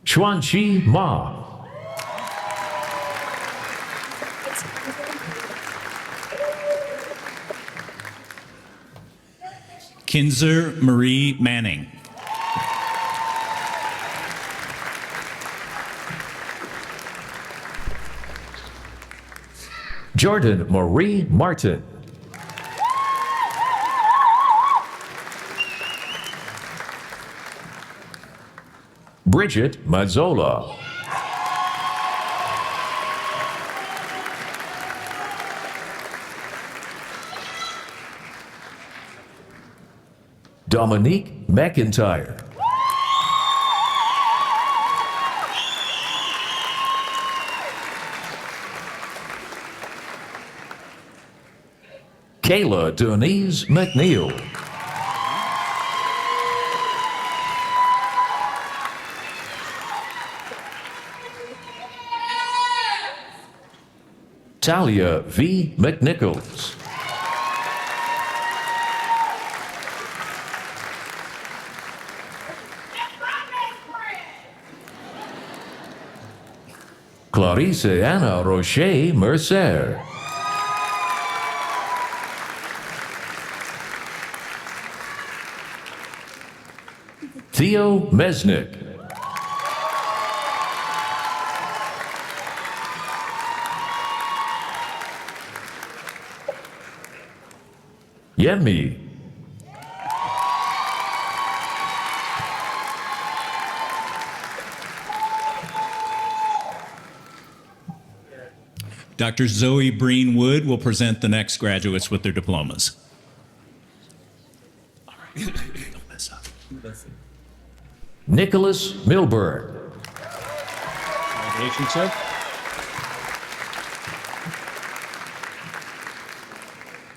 Xuanqi Ma. Kinzer Marie Manning. Jordan Marie Martin. Bridget Mazzola. Dominique McIntyre. Kayla Denise McNeil. Talia V. McNichols. Clarice Anna Roche Mercer. Leo Mesnick. Yemi. Dr. Zoe Breen Wood will present the next graduates with their diplomas. Nicholas Milburn. Congratulations, sir.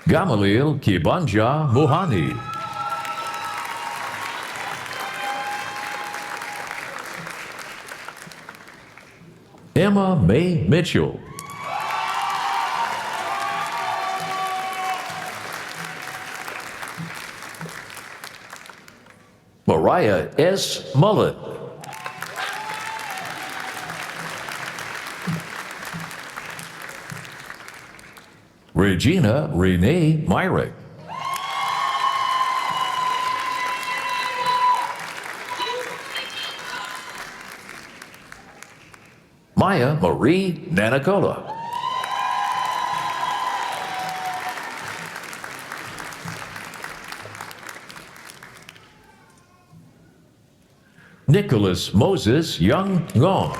Gamaliel Kibanja Muhani. Emma Mae Mitchell. Mariah S. Mullet. Regina Renee Myrick. Maya Marie Nanacola. Nicholas Moses Young Ngong.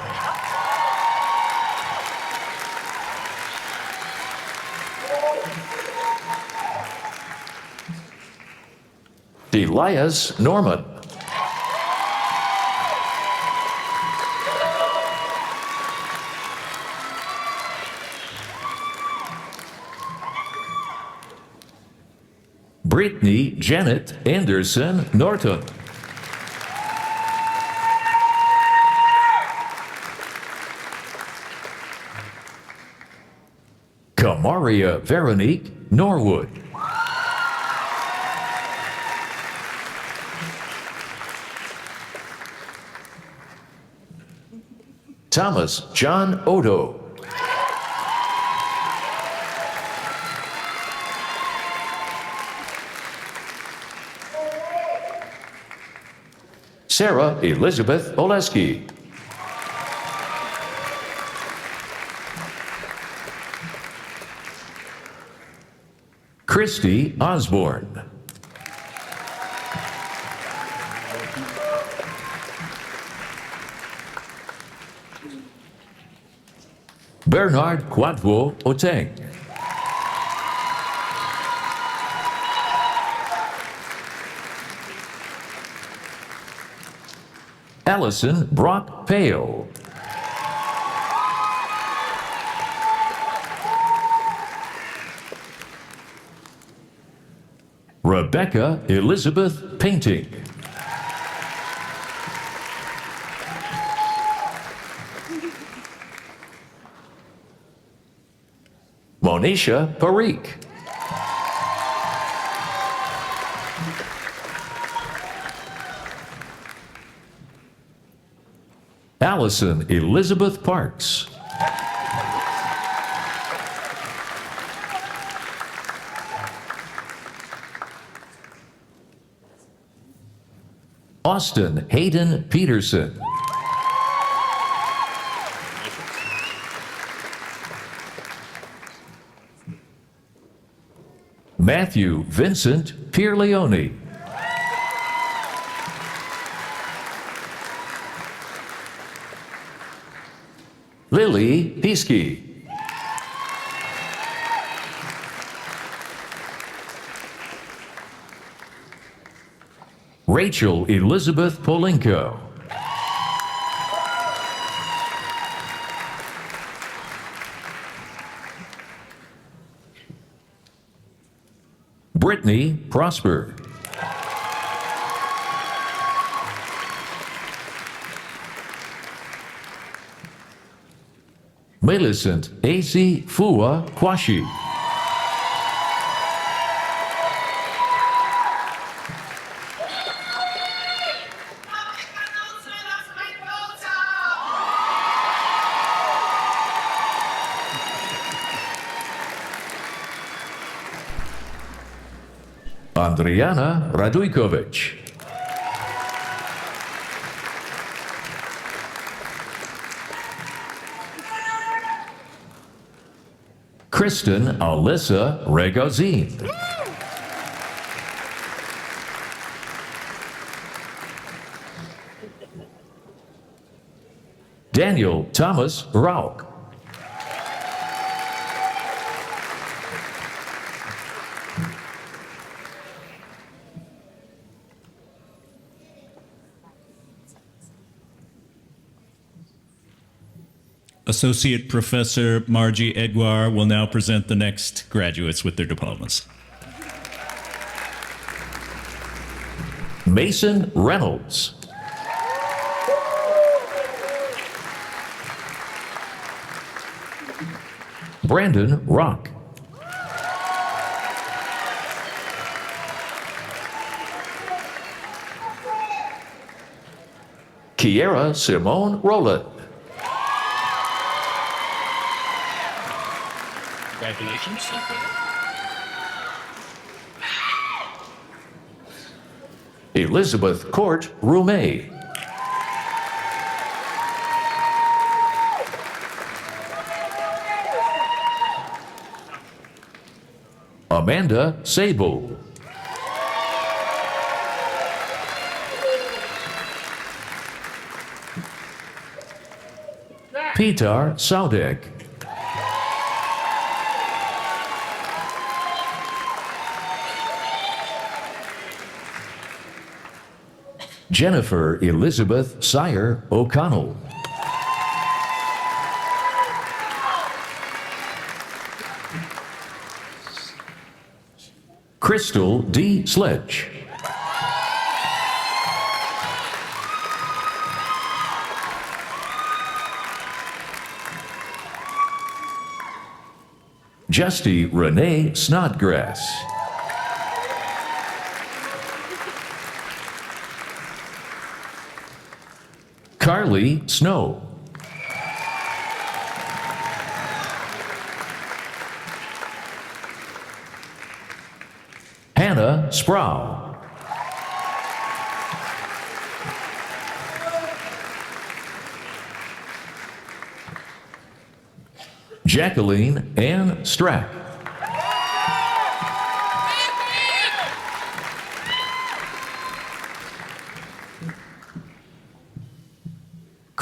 Elias Norman. Brittany Janet Anderson Norton. Kamaria Veronique Norwood. Thomas John Odo. Sarah Elizabeth Oleski. Christy Osborne. Bernard Quadvo Oteng. Allison Brock Pale. Rebecca Elizabeth Painting. Monisha Parikh. Allison Elizabeth Parks. Austin Hayden Peterson. Matthew Vincent Pierleone. Lily Piesky. Rachel Elizabeth Polinko. Brittany Prosper. Millicent A.C. Fua Kwashi. Andriana Radujkovic. Kristen Alyssa Regazin. Daniel Thomas Rauch. Associate Professor Margie Edouard will now present the next graduates with their diplomas. Mason Reynolds. Brandon Rock. Kiera Simone Rowland. Congratulations. Elizabeth Court Rumey. Amanda Sable. Peter Saudek. Jennifer Elizabeth Sire O'Connell. Crystal D. Sledge. Justy Renee Snodgrass. Carly Snow. Hannah Sproul. Jacqueline Ann Strack.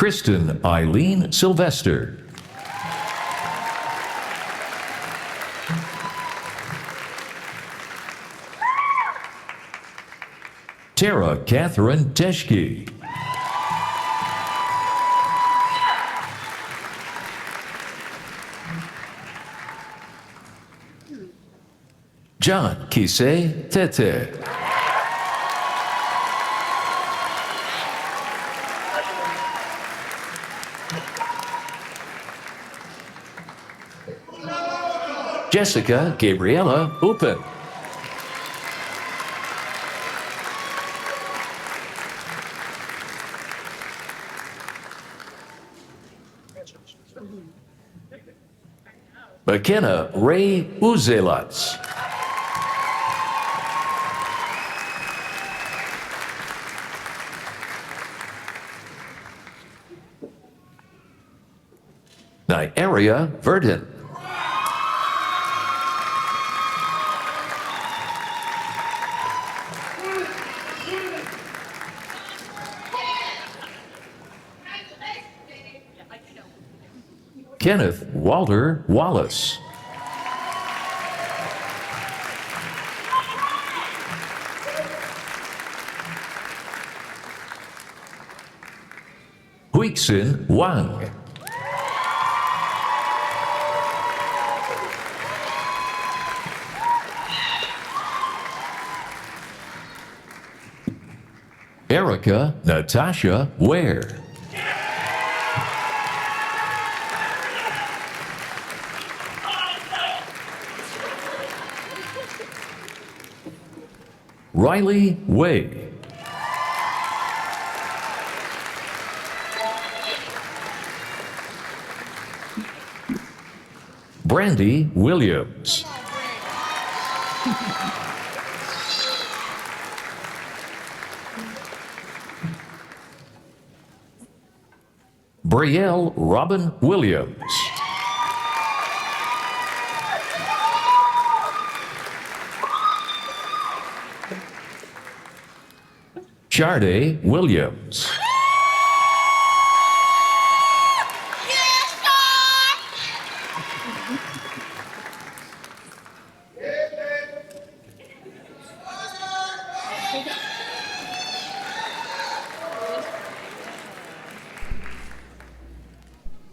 Kristen Eileen Sylvester. Tara Catherine Teschke. John Kisei Tete. Jessica Gabriella Upen. McKenna Ray Uzelats. Nyaria Verdon. Kenneth Walter Wallace. Huixin Wang. Erica Natasha Ware. Riley Way. Brandy Williams. Brielle Robin Williams. Sharday Williams.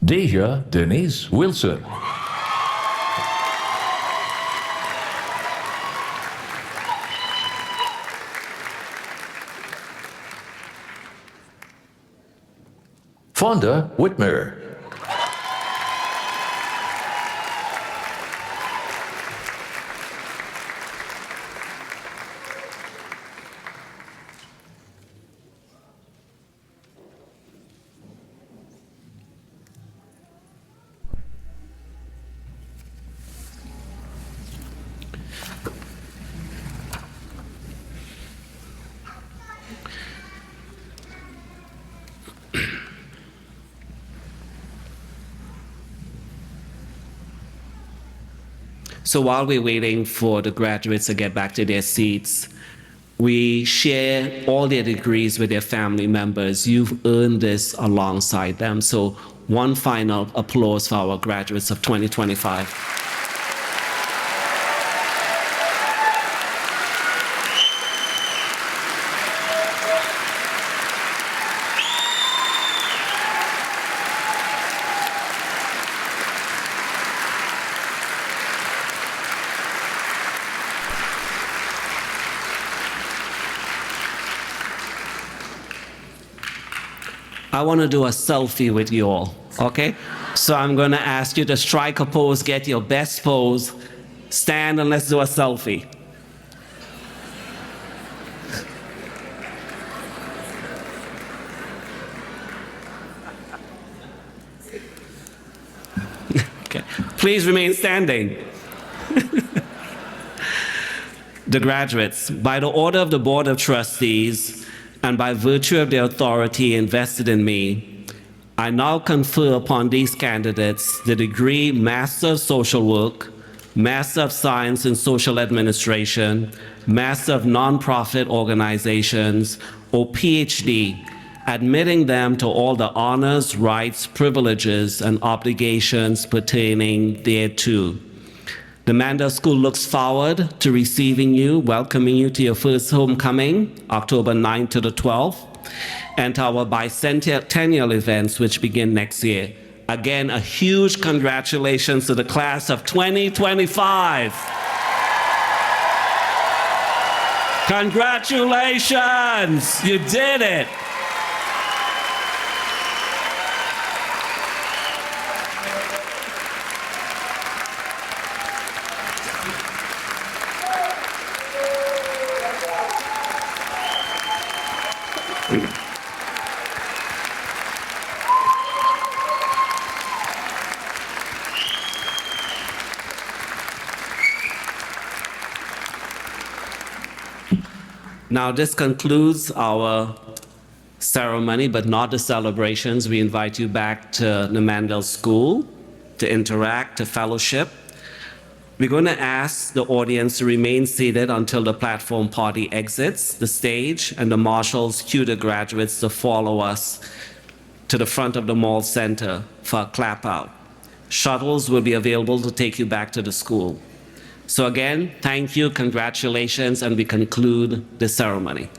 Deja Denise Wilson. Fonda Whitmer. So while we're waiting for the graduates to get back to their seats, we share all their degrees with their family members. You've earned this alongside them. So one final applause for our graduates of 2025. I want to do a selfie with you all, okay? So I'm going to ask you to strike a pose, get your best pose, stand and let's do a selfie. Okay, please remain standing. The graduates, by the order of the Board of Trustees, and by virtue of the authority invested in me, I now confer upon these candidates the degree Master of Social Work, Master of Science in Social Administration, Master of Nonprofit Organizations, or PhD, admitting them to all the honors, rights, privileges, and obligations pertaining thereto. The Mandel School looks forward to receiving you, welcoming you to your first homecoming, October 9th to the 12th, and to our bicentennial events, which begin next year. Again, a huge congratulations to the class of 2025. Congratulations, you did it. Now, this concludes our ceremony, but not the celebrations. We invite you back to the Mandel School to interact, to fellowship. We're going to ask the audience to remain seated until the platform party exits the stage, and the marshals cue the graduates to follow us to the front of the mall center for a clap out. Shuttles will be available to take you back to the school. So again, thank you, congratulations, and we conclude the ceremony.